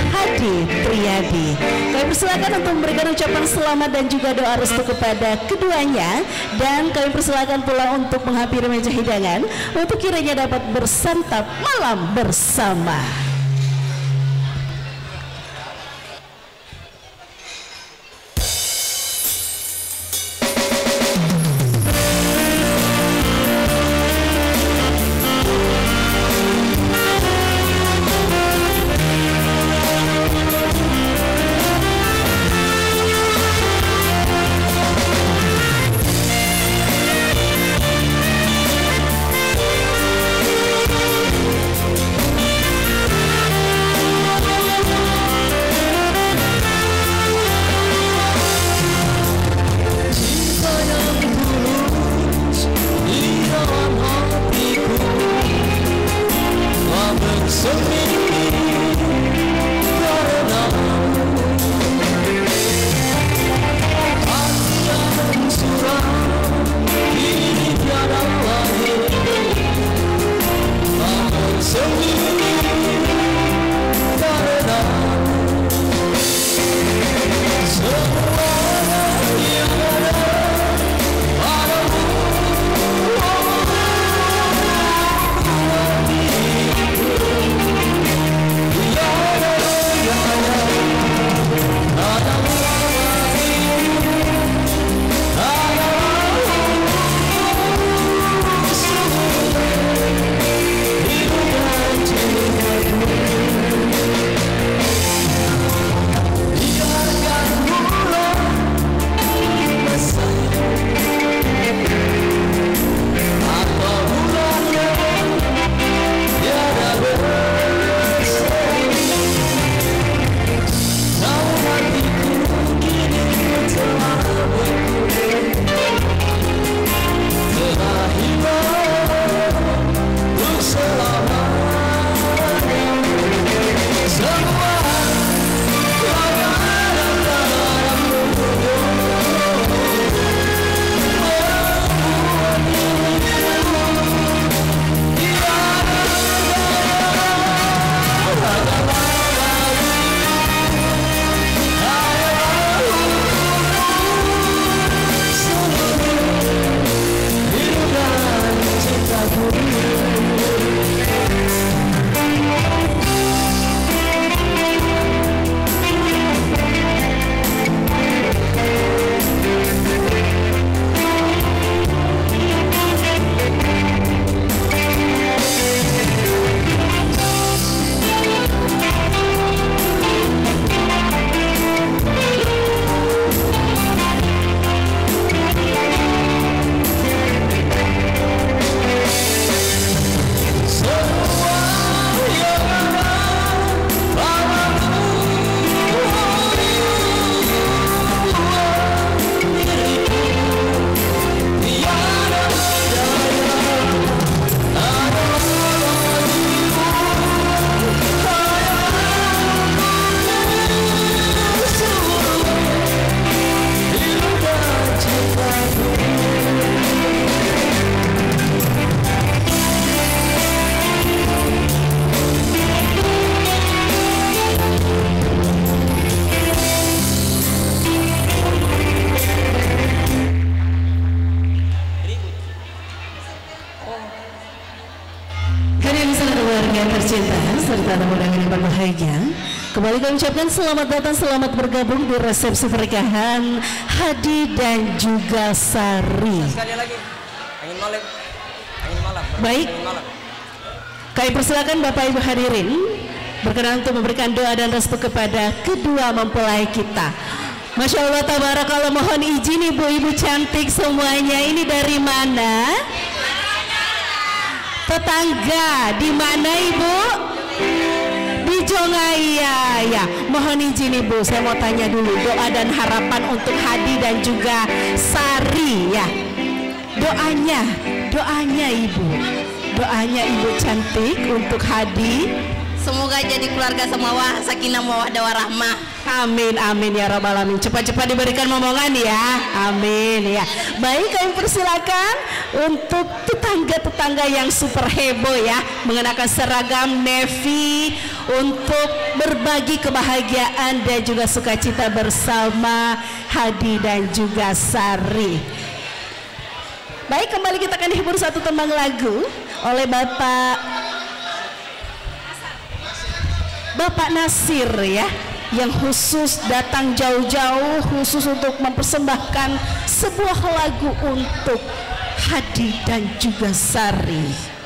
Hadi Triadi. Kami persilakan untuk memberikan ucapan selamat dan juga doa restu kepada keduanya, dan kami persilakan pula untuk menghampiri meja hidangan untuk kiranya dapat bersantap malam bersama. serta tamu undangan yang berbahagia, kembali kami ucapkan selamat datang, selamat bergabung di resepsi pernikahan Hadi dan juga Sari. Sekali lagi, angin malam. Baik, kami persilakan Bapak Ibu hadirin berkenan untuk memberikan doa dan restu kepada kedua mempelai kita. Masya Allah, tabarakallah, mohon izin ibu-ibu cantik semuanya, ini dari mana? Tetangga, di mana ibu? Di Jongaya ya. Mohon izin ibu, saya mau tanya dulu doa dan harapan untuk Hadi dan juga Sari ya. Doanya ibu. doanya Ibu cantik untuk Hadi. Semoga jadi keluarga semua sakinah mawaddah warahmah. Amin amin ya rabbal alamin. Cepat-cepat diberikan momongan ya. Amin ya. Baik, kami persilakan untuk tetangga-tetangga yang super heboh ya, mengenakan seragam navy untuk berbagi kebahagiaan dan juga sukacita bersama Hadi dan juga Sari. Baik, kembali kita akan dihibur satu tembang lagu oleh Bapak Nasir ya, yang khusus datang jauh-jauh khusus untuk mempersembahkan sebuah lagu untuk Hadi dan juga Sari.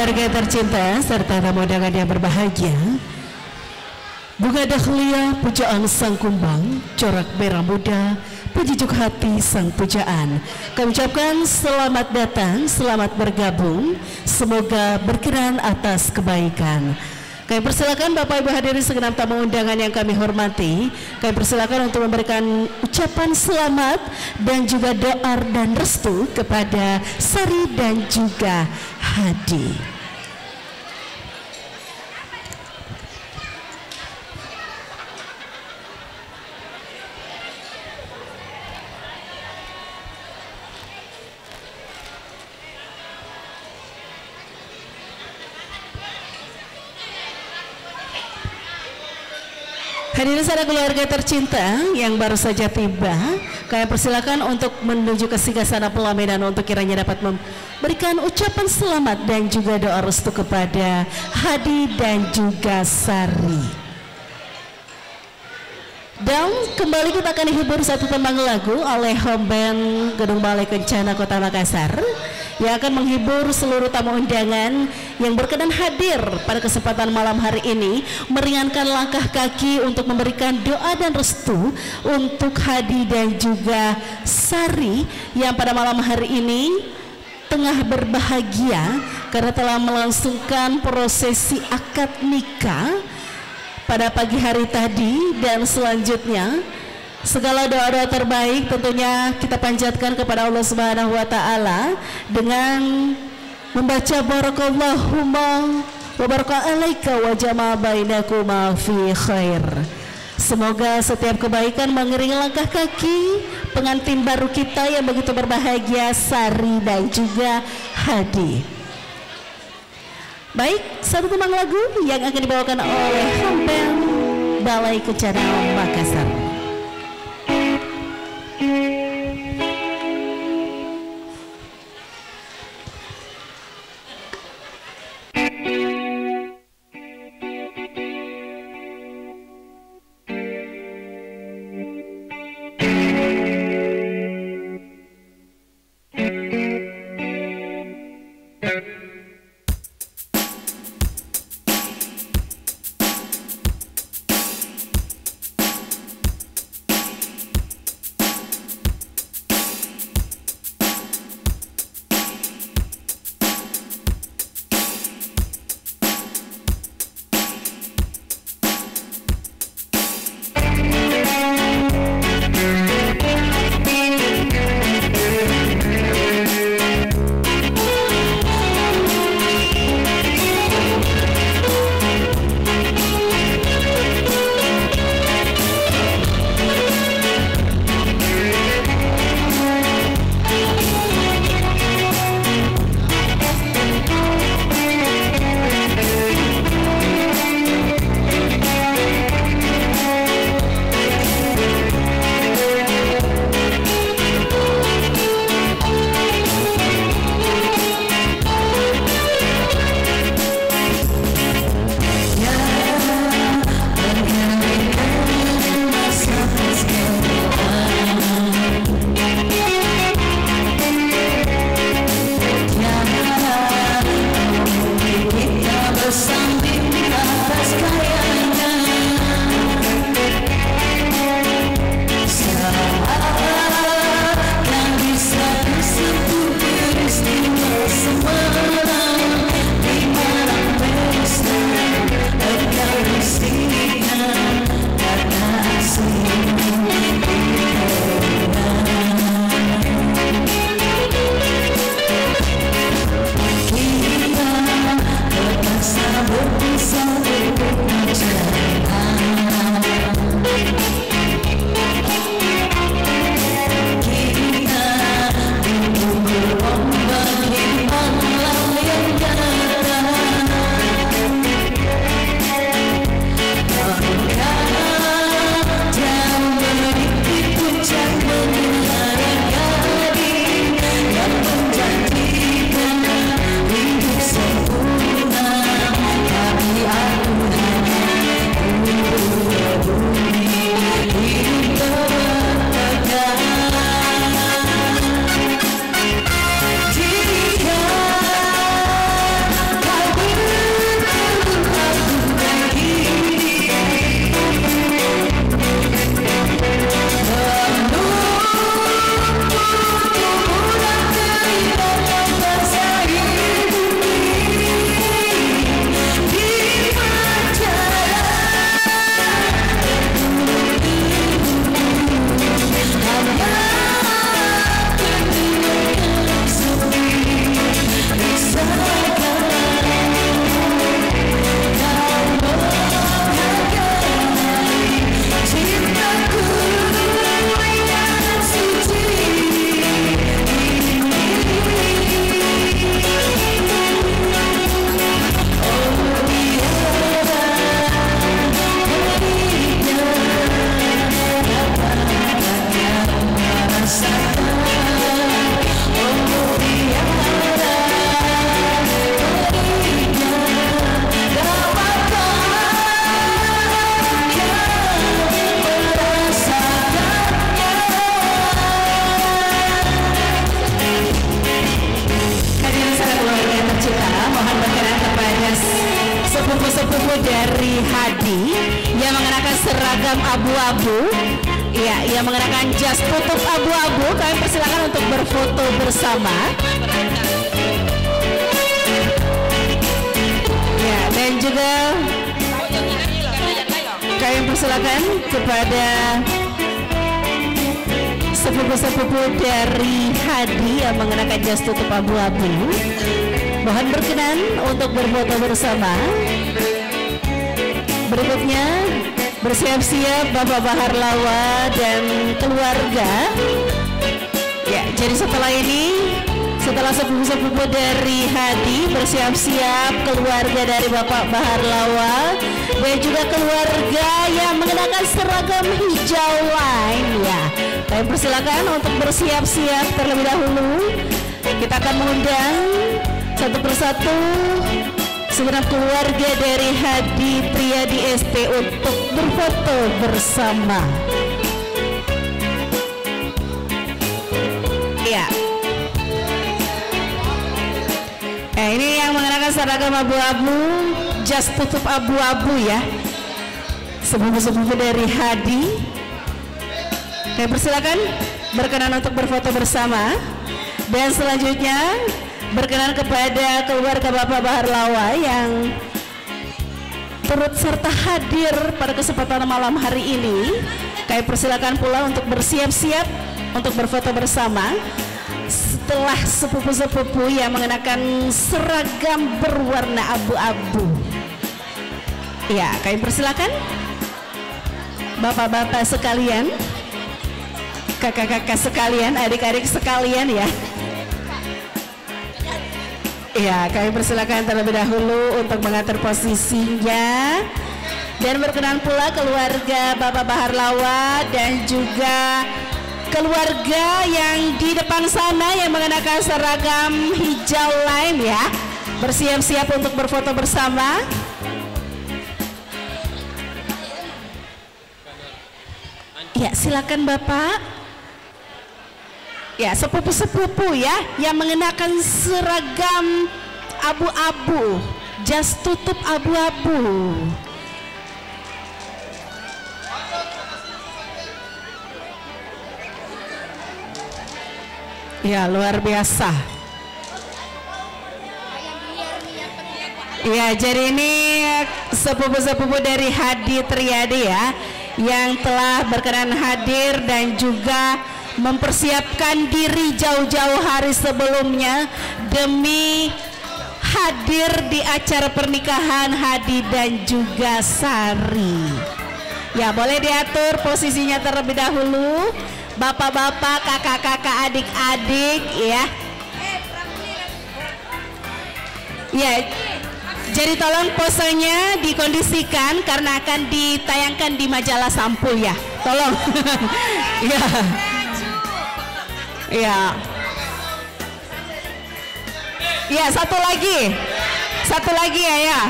keluarga tercinta serta tamu undangan yang berbahagia, bunga dahlia pujaan sang kumbang, corak merah muda, penjujuk hati sang pujaan. Kami ucapkan selamat datang, selamat bergabung, semoga berkenan atas kebaikan. Kami persilakan Bapak Ibu hadirin segenap tamu undangan yang kami hormati. Kami persilakan untuk memberikan ucapan selamat dan juga doa dan restu kepada Sari dan juga Hadi. Hadirin saudara keluarga tercinta yang baru saja tiba, kami persilakan untuk menuju ke singgasana pelaminan untuk kiranya dapat memberikan ucapan selamat dan juga doa restu kepada Hadi dan juga Sari. Dan kembali kita akan dihibur satu tembang lagu oleh home band Gedung Balai Kencana Kota Makassar yang akan menghibur seluruh tamu undangan yang berkenan hadir pada kesempatan malam hari ini, meringankan langkah kaki untuk memberikan doa dan restu untuk Hadi dan juga Sari yang pada malam hari ini tengah berbahagia karena telah melangsungkan prosesi akad nikah pada pagi hari tadi. Dan selanjutnya segala doa-doa terbaik tentunya kita panjatkan kepada Allah Subhanahu wa taala dengan membaca barakallahumma wa barakalaika wa jama' bainakuma fi khair. Semoga setiap kebaikan mengiringi langkah kaki pengantin baru kita yang begitu berbahagia, Sari dan juga Hadi. Baik, satu tembang lagu yang akan dibawakan oleh home band Balai Kencana Makassar. sepupu dari Hadi yang mengenakan seragam abu-abu. Ya, yang mengenakan jas tutup abu-abu. Kami persilakan untuk berfoto bersama. Ya, dan juga kami persilakan kepada sepupu-sepupu dari Hadi yang mengenakan jas tutup abu-abu. Mohon berkenan untuk berfoto bersama. Berikutnya bersiap-siap Bapak Bahar Lawa dan keluarga. Ya, jadi setelah ini, setelah sepupu-sepupu dari Hadi bersiap-siap, keluarga dari Bapak Bahar Lawa dan juga keluarga yang mengenakan seragam hijau lain, ya, kami persilakan untuk bersiap-siap terlebih dahulu. Kita akan mengundang satu persatu segenap keluarga dari Hadi Triadi ST untuk berfoto bersama. Ya. Ini yang mengenakan seragam abu-abu, jas tutup abu-abu, ya, sepupu-sepupu dari Hadi. Saya persilakan berkenan untuk berfoto bersama. Dan selanjutnya berkenan kepada keluarga Bapak Bahar Lawa yang turut serta hadir pada kesempatan malam hari ini. Kami persilakan pula untuk bersiap-siap untuk berfoto bersama. Setelah sepupu-sepupu yang mengenakan seragam berwarna abu-abu. Ya, kami persilakan bapak-bapak sekalian, kakak-kakak sekalian, adik-adik sekalian, ya. Ya, kami persilakan terlebih dahulu untuk mengatur posisinya. Dan berkenan pula keluarga Bapak Bahar Lawa dan juga keluarga yang di depan sana yang mengenakan seragam hijau lain, ya, bersiap-siap untuk berfoto bersama. Ya, silakan Bapak. Ya, sepupu-sepupu, ya, yang mengenakan seragam abu-abu, jas tutup abu-abu. Ya, luar biasa. Ya, jadi ini sepupu-sepupu dari Hadi Triadi, ya, yang telah berkenan hadir dan juga mempersiapkan diri jauh-jauh hari sebelumnya demi hadir di acara pernikahan Hadi dan juga Sari. Ya, boleh diatur posisinya terlebih dahulu, bapak-bapak, kakak-kakak, adik-adik, ya. Ya, jadi tolong posenya dikondisikan karena akan ditayangkan di majalah Sampul, ya. Tolong. Ya. Ya. Ya, satu lagi, ya, ya.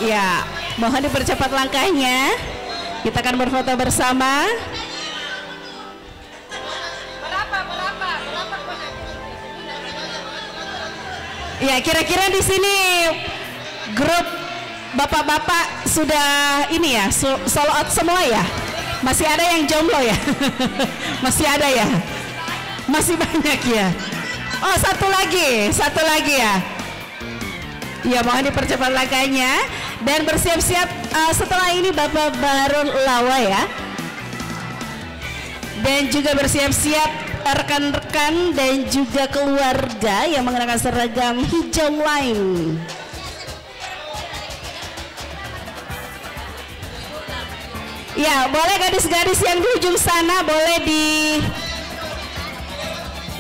Ya, mohon dipercepat langkahnya. Kita akan berfoto bersama. Ya, kira-kira di sini grup bapak-bapak sudah ini ya, solo out semua, ya. Masih ada yang jomblo, ya. Masih ada, ya. Masih banyak, ya. Oh, satu lagi, ya. Ya, mohon dipercepat langkahnya dan bersiap-siap setelah ini Bapak Bahar Lawa, ya. Dan juga bersiap-siap rekan-rekan dan juga keluarga yang mengenakan seragam hijau lain. Ya, boleh gadis-gadis yang di ujung sana boleh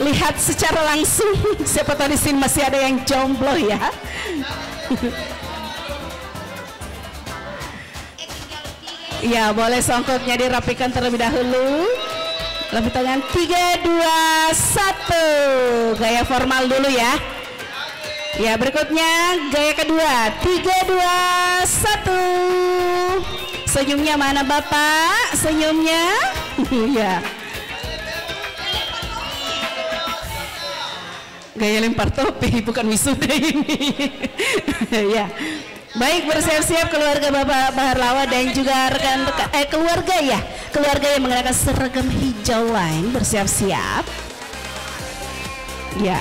dilihat secara langsung. Siapa tahu di sini masih ada yang jomblo, ya. Ya, boleh songkoknya dirapikan terlebih dahulu. Lebih tangan 3, 2, 1. Gaya formal dulu, ya. Ya, berikutnya gaya kedua. 3, 2, 1. Senyumnya mana Bapak? Senyumnya? Ya. Gaya lempar topi, bukan wisuda ini. Ya. Baik, bersiap-siap keluarga Bapak Bahar Lawa dan juga rekan-rekan keluarga yang mengenakan seragam hijau lain bersiap-siap. Ya.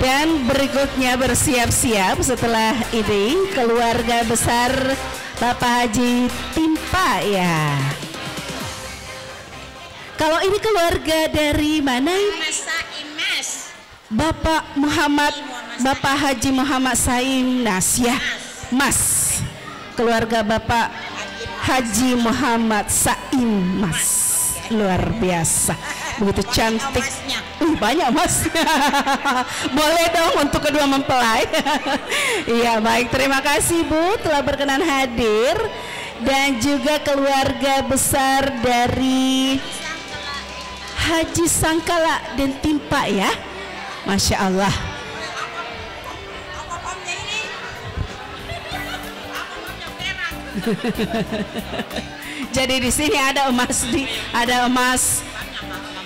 Dan berikutnya bersiap-siap setelah ini keluarga besar Bapak Haji Timpa ya. Kalau ini keluarga dari mana? Bapak Haji Muhammad Saim Nas ya. Mas. Keluarga Bapak Haji Muhammad Saim Mas. Luar biasa. Begitu cantik. Banyak mas. Boleh dong untuk kedua mempelai. Iya baik, terima kasih Bu telah berkenan hadir. Dan juga keluarga besar dari Haji Sangkala dan Timpa ya. Masya Allah. Jadi di sini ada emas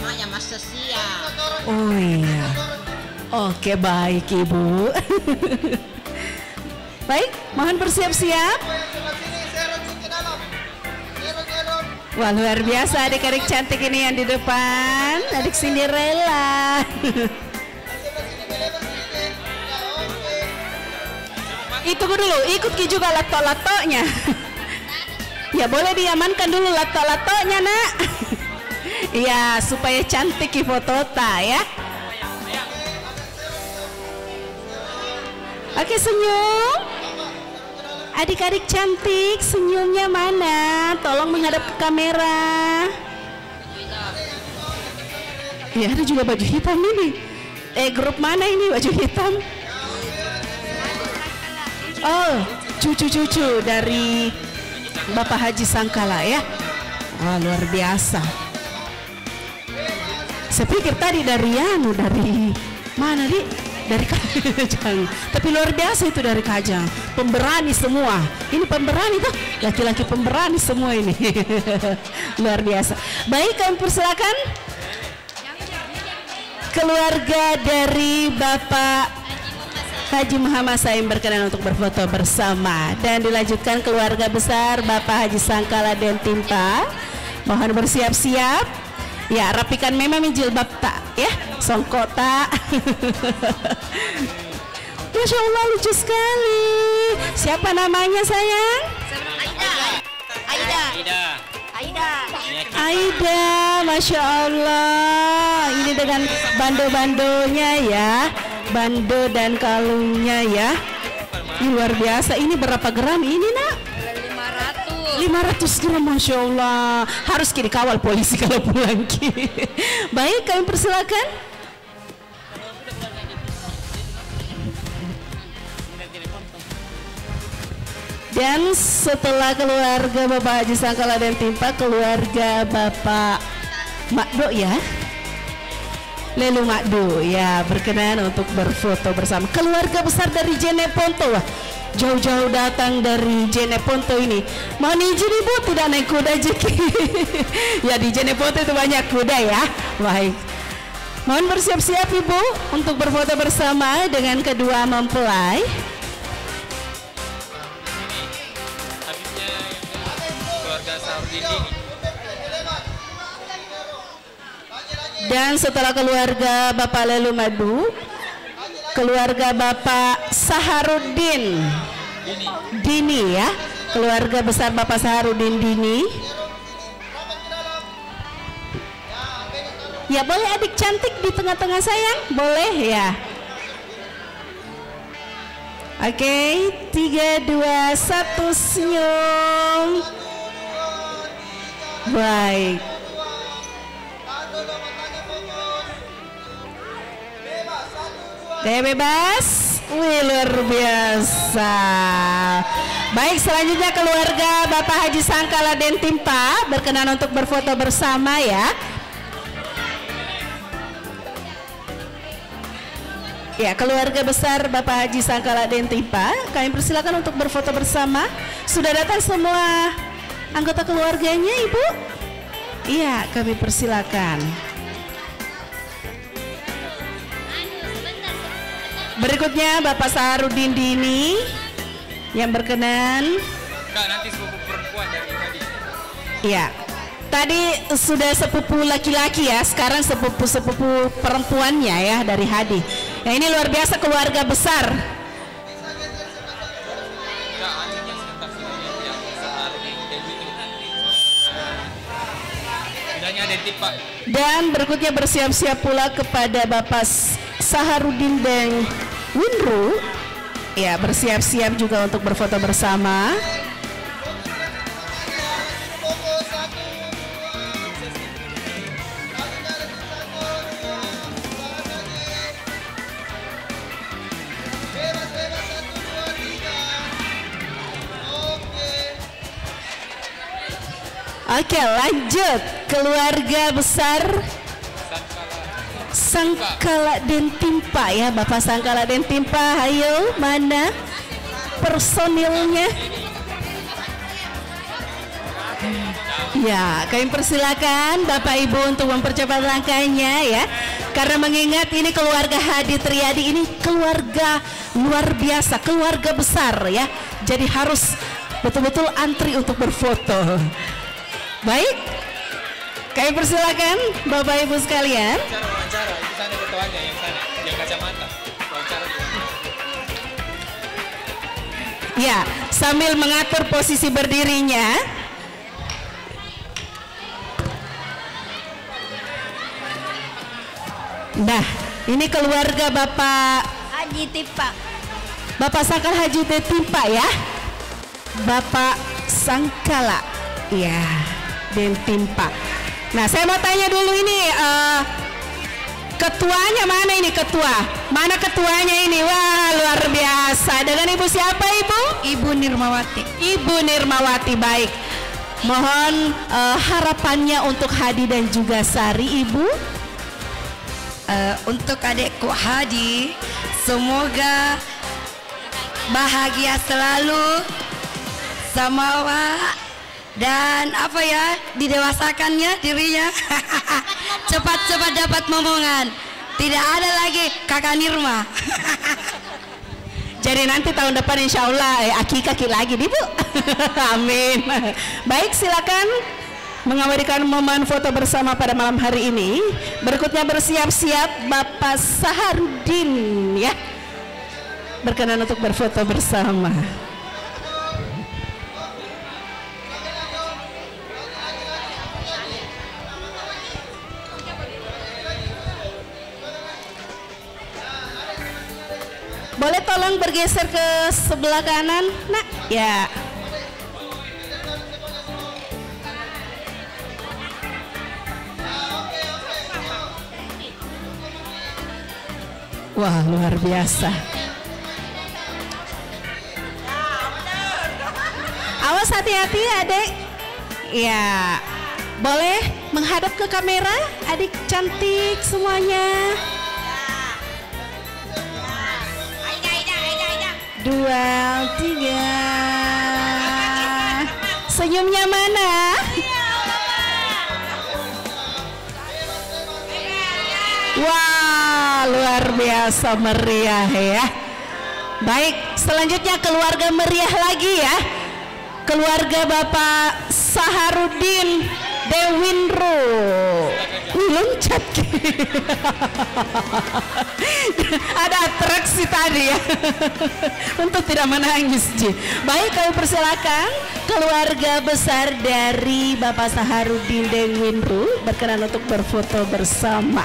Namanya Mas Sesia. Oh iya. Oke baik Ibu. Baik, mohon bersiap-siap. Wah luar biasa adik-adik cantik ini yang di depan. Adik Cinderella. Itu dulu, ikut juga lato-latonya. Ya boleh diamankan dulu lato-latonya nak. Iya supaya cantik foto ya. Oke senyum. Adik-adik cantik senyumnya mana? Tolong menghadap ke kamera. Ya ada juga baju hitam ini. Grup mana ini baju hitam? Oh cucu-cucu dari Bapak Haji Sangkala ya. Wah luar biasa. Saya pikir tadi dari mana Di? Dari Kajang. Tapi luar biasa itu dari Kajang. Pemberani semua. Ini pemberani tuh. Laki-laki pemberani semua ini. Luar biasa. Baik, kami persilakan keluarga dari Bapak Haji Muhammad Saim berkenan untuk berfoto bersama. Dan dilanjutkan keluarga besar Bapak Haji Sangkala dan Timpa. Mohon bersiap-siap. Ya, rapikan memang jilbab tak ya, songkok tak. Masya Allah lucu sekali. Siapa namanya sayang? Aida, Masya Allah. Ini dengan bando-bandonya ya, bando dan kalungnya ya. Ini luar biasa. Ini berapa gram ini nak? 500 gram, Masya Allah. Harus dikawal polisi kalau pulang. Baik, kami persilakan. Dan setelah keluarga Bapak Haji Sangkala dan Timpa, keluarga Bapak Makdo ya, Lelu Makdo ya, berkenan untuk berfoto bersama. Keluarga besar dari Jeneponto, wah jauh-jauh datang dari Jeneponto ini. Mohon izin Ibu tidak naik kuda Jeki. Ya di Jeneponto itu banyak kuda ya. Baik. Mohon bersiap-siap Ibu untuk berfoto bersama dengan kedua mempelai. Dan setelah keluarga Bapak Lelu Madu, keluarga Bapak Saharuddin Dini ya, keluarga besar Bapak Saharuddin Dini. Ya boleh adik cantik di tengah-tengah sayang, boleh ya. Oke, 3, 2, 1 senyum. Baik. Bebas. Wih luar biasa. Baik, selanjutnya keluarga Bapak Haji Sangkala dan Timpa berkenan untuk berfoto bersama ya. Ya, keluarga besar Bapak Haji Sangkala Den Timpa, kami persilakan untuk berfoto bersama. Sudah datang semua anggota keluarganya, Ibu? Iya, kami persilakan. Berikutnya Bapak Saharudin Dini yang berkenan. Enggak, nanti sepupu perempuan dari tadi. Iya. Tadi sudah sepupu laki-laki ya, sekarang sepupu perempuannya ya dari Hadi. Nah, ini luar biasa keluarga besar. Dan berikutnya bersiap-siap pula kepada Bapak Saharudin dan Winru. Ya, bersiap-siap juga untuk berfoto bersama. Oke, lanjut keluarga besar Sangkala Den Timpa ya, Bapak Sangkala Den Timpa. Ayo, mana personilnya? Ya, kami persilakan Bapak Ibu untuk mempercepat langkahnya ya. Karena mengingat ini keluarga Hadi Triadi, ini keluarga luar biasa, keluarga besar ya. Jadi harus betul-betul antri untuk berfoto. Baik, kami persilakan Bapak Ibu sekalian. Wawancara, itu sana ketuanya yang kacamata. Wawancara juga. Ya, sambil mengatur posisi berdirinya. Nah, ini keluarga Bapak Haji Timpa. Bapak Sangkala Haji Timpa ya. Bapak Sangkala. Ya. Den Timpa. Nah, saya mau tanya dulu ini ketuanya mana ini ketua? Mana ketuanya ini? Wah, luar biasa. Dengan Ibu siapa, Ibu? Ibu Nirmawati. Ibu Nirmawati, baik. Mohon harapannya untuk Hadi dan juga Sari, Ibu. Untuk adikku Hadi, semoga bahagia selalu sama dan apa ya, didewasakannya dirinya. Cepat-cepat dapat momongan. Tidak ada lagi kakak Nirma. Jadi nanti tahun depan insya Allah akikah lagi nih Bu. Amin. Baik, silakan mengabadikan momen foto bersama pada malam hari ini. Berikutnya bersiap-siap Bapak Saharudin ya, berkenan untuk berfoto bersama. Boleh tolong bergeser ke sebelah kanan, nak? Ya. Wah, luar biasa. Awas, hati-hati adik. Ya. Boleh menghadap ke kamera, adik cantik semuanya. 2, 3. Senyumnya mana? Wah, luar biasa meriah ya. Baik, selanjutnya keluarga meriah lagi ya. Keluarga Bapak Saharudin Dewinru. Loncat. Ada atraksi tadi ya. Untuk tidak menangis, Ji. Baik, kami persilakan keluarga besar dari Bapak Saharudin Dewinru berkenan untuk berfoto bersama.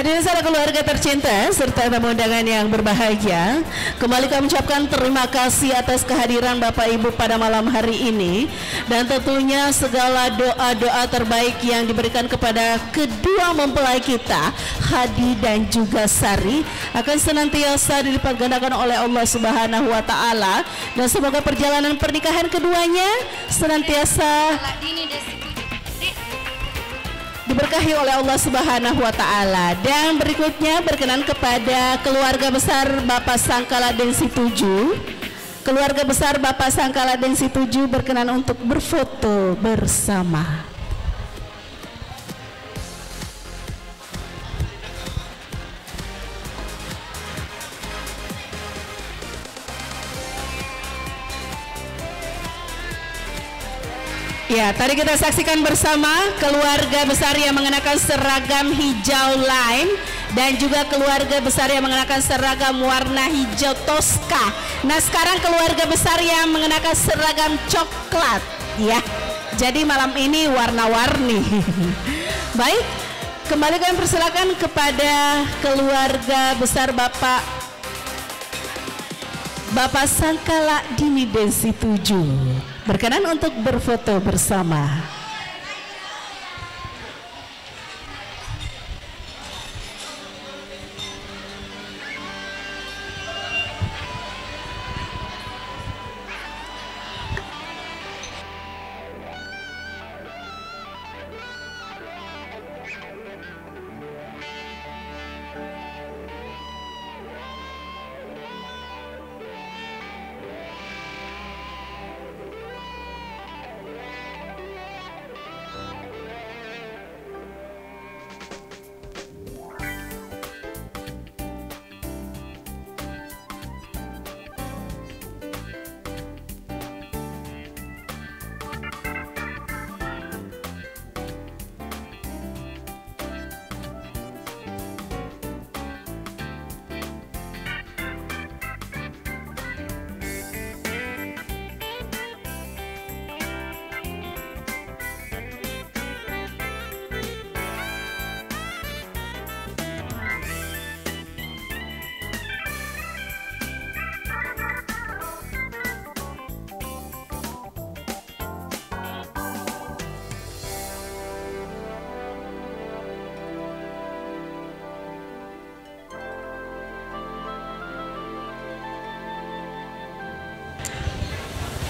Hadirin saudara keluarga tercinta serta tamu undangan yang berbahagia, kembali kami ucapkan terima kasih atas kehadiran Bapak Ibu pada malam hari ini, dan tentunya segala doa-doa terbaik yang diberikan kepada kedua mempelai kita, Hadi dan juga Sari, akan senantiasa dilipat gandakan oleh Allah Subhanahu wa taala, dan semoga perjalanan pernikahan keduanya senantiasa diberkahi oleh Allah Subhanahu wa taala. Dan berikutnya berkenan kepada keluarga besar Bapak Sangkala Densi 7. Keluarga besar Bapak Sangkala Densi 7 berkenan untuk berfoto bersama. Ya, tadi kita saksikan bersama keluarga besar yang mengenakan seragam hijau lime dan juga keluarga besar yang mengenakan seragam warna hijau toska. Nah, sekarang keluarga besar yang mengenakan seragam coklat, ya. Jadi malam ini warna-warni. Baik, kembali kami persilakan kepada keluarga besar Bapak Sangkala Dini Densi 7. Berkenan untuk berfoto bersama.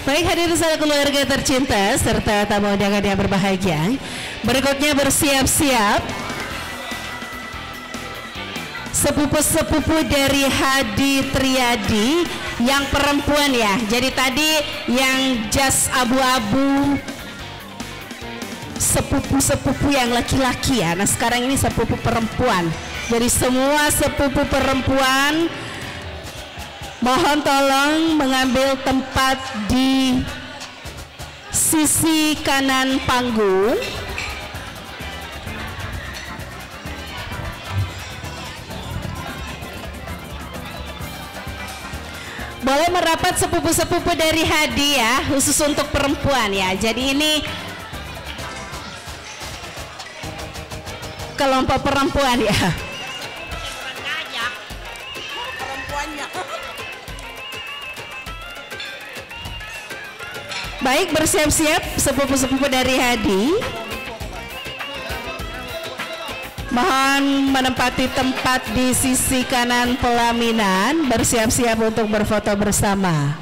Baik, hadirin saudara keluarga tercinta serta tamu undangan yang berbahagia, berikutnya bersiap-siap sepupu-sepupu dari Hadi Triadi yang perempuan ya. Jadi tadi yang jas abu-abu sepupu-sepupu yang laki-laki ya. Nah, sekarang ini sepupu perempuan. Jadi semua sepupu perempuan mohon tolong mengambil tempat di sisi kanan panggung. Boleh merapat sepupu-sepupu dari Hadi ya, khusus untuk perempuan ya. Jadi ini kelompok perempuan ya. Baik, bersiap-siap sepupu-sepupu dari Hadi. Mohon menempati tempat di sisi kanan pelaminan, bersiap-siap untuk berfoto bersama.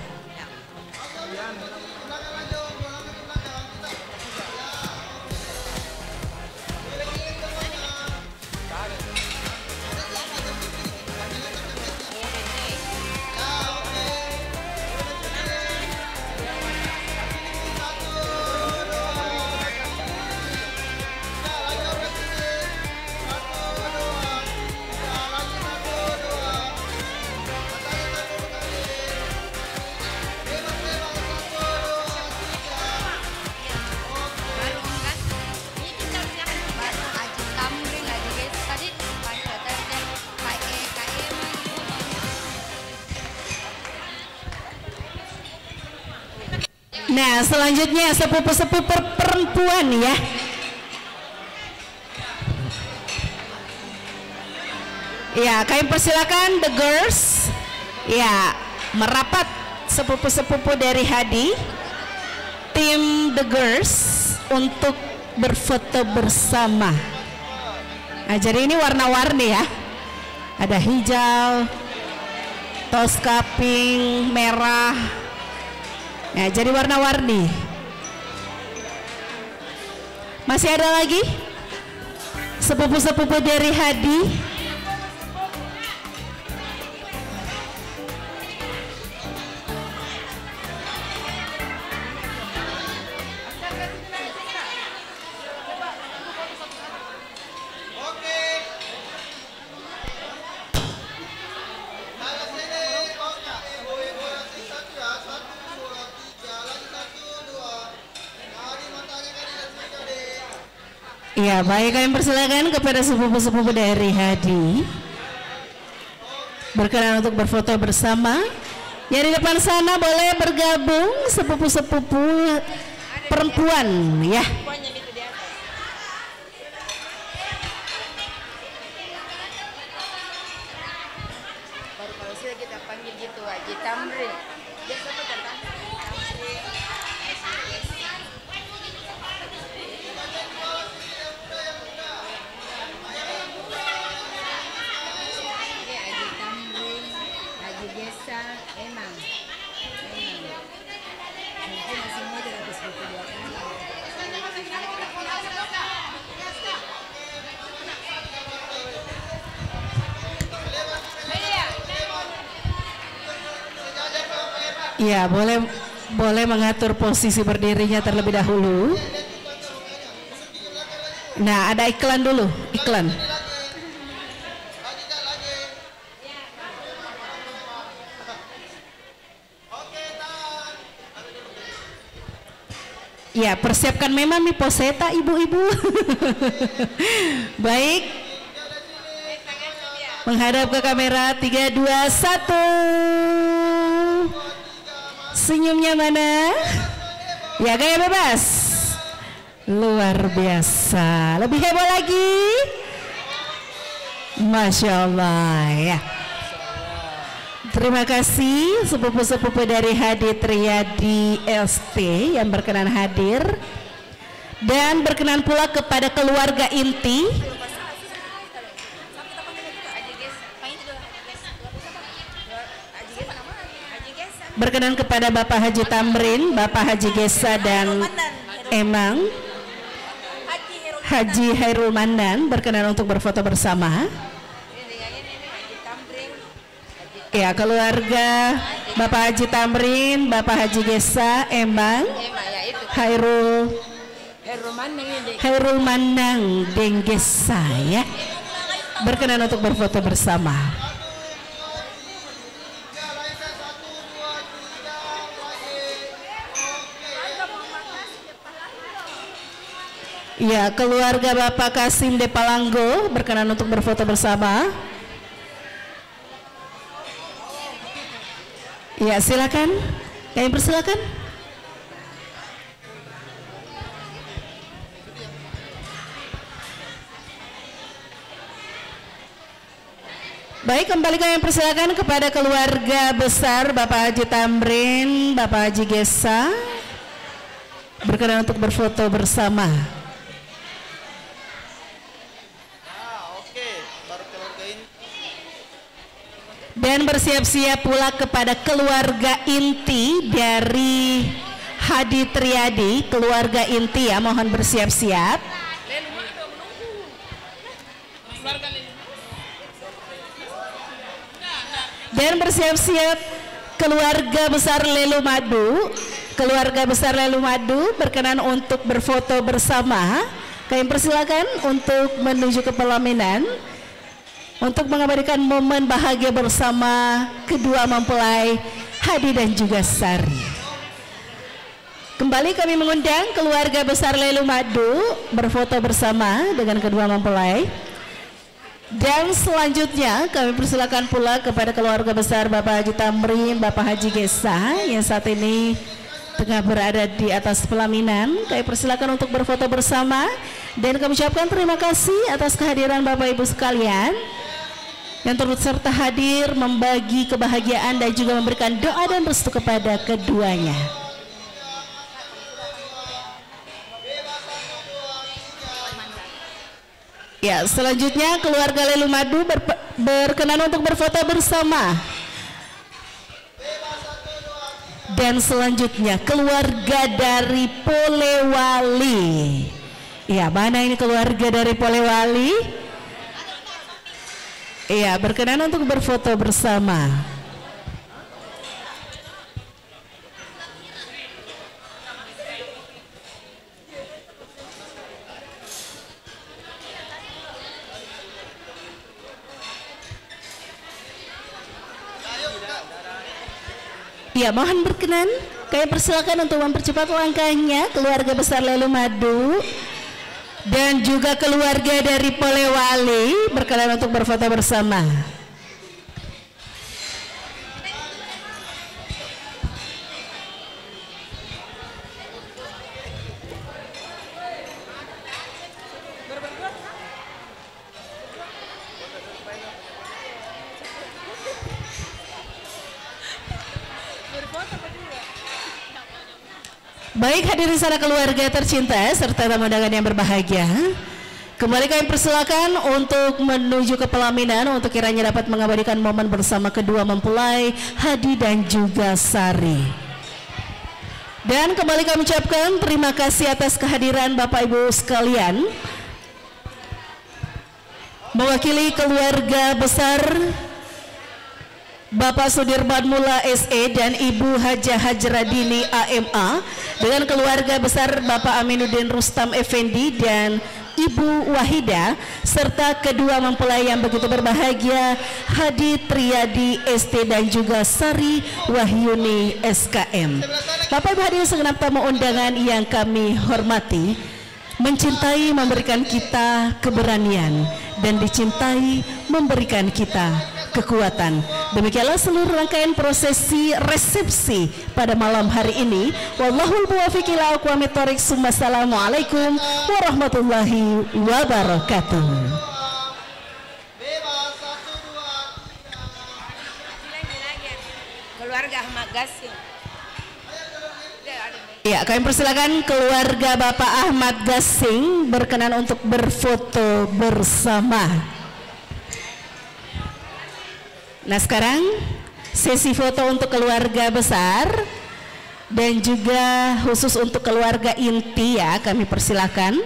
Nah, selanjutnya sepupu-sepupu perempuan ya. Ya, kami persilakan the girls. Ya, merapat sepupu-sepupu dari Hadi. Tim the girls untuk berfoto bersama. Nah, jadi ini warna-warni ya. Ada hijau, toska pink, merah. Nah, jadi warna-warni. Masih ada lagi sepupu-sepupu dari Hadi. Ya, baik, kami persilakan kepada sepupu-sepupu dari Hadi berkenan untuk berfoto bersama. Yang di depan sana boleh bergabung sepupu-sepupu perempuan ya. Baru kalau sudah kita panggil gitu Haji Tamrin. Dia siapa datang? Ya, boleh mengatur posisi berdirinya terlebih dahulu. Nah, ada iklan dulu, iklan. Ya, persiapkan memang mi poseta ibu-ibu. Baik. Menghadap ke kamera 3 2 1. Senyumnya mana? Ya, gaya bebas. Luar biasa. Lebih heboh lagi. Masya Allah ya. Terima kasih sepupu-sepupu dari Hadi Triadi ST yang berkenan hadir. Dan berkenan pula kepada keluarga inti. Berkenan kepada Bapak Haji Tamrin, Bapak Haji Gesa dan Emang, Haji Hairul Mandan berkenan untuk berfoto bersama. Ya, keluarga Bapak Haji Tamrin, Bapak Haji Gesa, Emang, Hairul Mandan dan Gesa ya, berkenan untuk berfoto bersama. Ya, keluarga Bapak Kasim de Palanggo berkenan untuk berfoto bersama. Ya, silakan. Kami persilakan. Baik, kembali kami persilakan kepada keluarga besar Bapak Haji Tamrin, Bapak Haji Gesa berkenan untuk berfoto bersama. Dan bersiap-siap pula kepada keluarga inti dari Hadi Triadi, keluarga inti ya, mohon bersiap-siap. Dan bersiap-siap keluarga besar Lelu Madu, keluarga besar Lelu Madu berkenan untuk berfoto bersama. Kami persilakan untuk menuju ke pelaminan, untuk mengabadikan momen bahagia bersama kedua mempelai Hadi dan juga Sari. Kembali kami mengundang keluarga besar Lelu Madu berfoto bersama dengan kedua mempelai. Dan selanjutnya kami persilakan pula kepada keluarga besar Bapak Haji Tamrin, Bapak Haji Gesa yang saat ini tengah berada di atas pelaminan. Kami persilakan untuk berfoto bersama dan kami ucapkan terima kasih atas kehadiran Bapak Ibu sekalian. yang turut serta hadir membagi kebahagiaan dan juga memberikan doa dan restu kepada keduanya. Ya, selanjutnya keluarga Lelu Madu berkenan untuk berfoto bersama. Dan selanjutnya keluarga dari Polewali. Ya, mana ini keluarga dari Polewali? Iya, berkenan untuk berfoto bersama. Ya, mohon berkenan, kami persilakan untuk mempercepat langkahnya keluarga besar Lelu Madu dan juga keluarga dari Polewali berkenan untuk berfoto bersama. Baik, hadirin sana keluarga tercinta serta tamu undangan yang berbahagia, kembali kami persilakan untuk menuju ke pelaminan untuk kiranya dapat mengabadikan momen bersama kedua mempelai Hadi dan juga Sari. Dan kembali kami ucapkan terima kasih atas kehadiran Bapak Ibu sekalian, mewakili keluarga besar Bapak Sudirman Mula SE dan Ibu Hajah Hajradini AMA dengan keluarga besar Bapak Aminuddin Rustam Effendi dan Ibu Wahida serta kedua mempelai yang begitu berbahagia Hadi Triyadi ST dan juga Sari Wahyuni SKM. Bapak Ibu hadirin segenap tamu undangan yang kami hormati, mencintai memberikan kita keberanian dan dicintai memberikan kita kekuatan. Demikianlah seluruh rangkaian prosesi resepsi pada malam hari ini. Wallahul muwaffiq ila aqwamit thoriq. Wassalamualaikum warahmatullahi wabarakatuh. Keluarga Ahmad Gasing. Ya, kami persilakan keluarga Bapak Ahmad Gasing berkenan untuk berfoto bersama. Nah, sekarang sesi foto untuk keluarga besar dan juga khusus untuk keluarga inti ya, kami persilakan.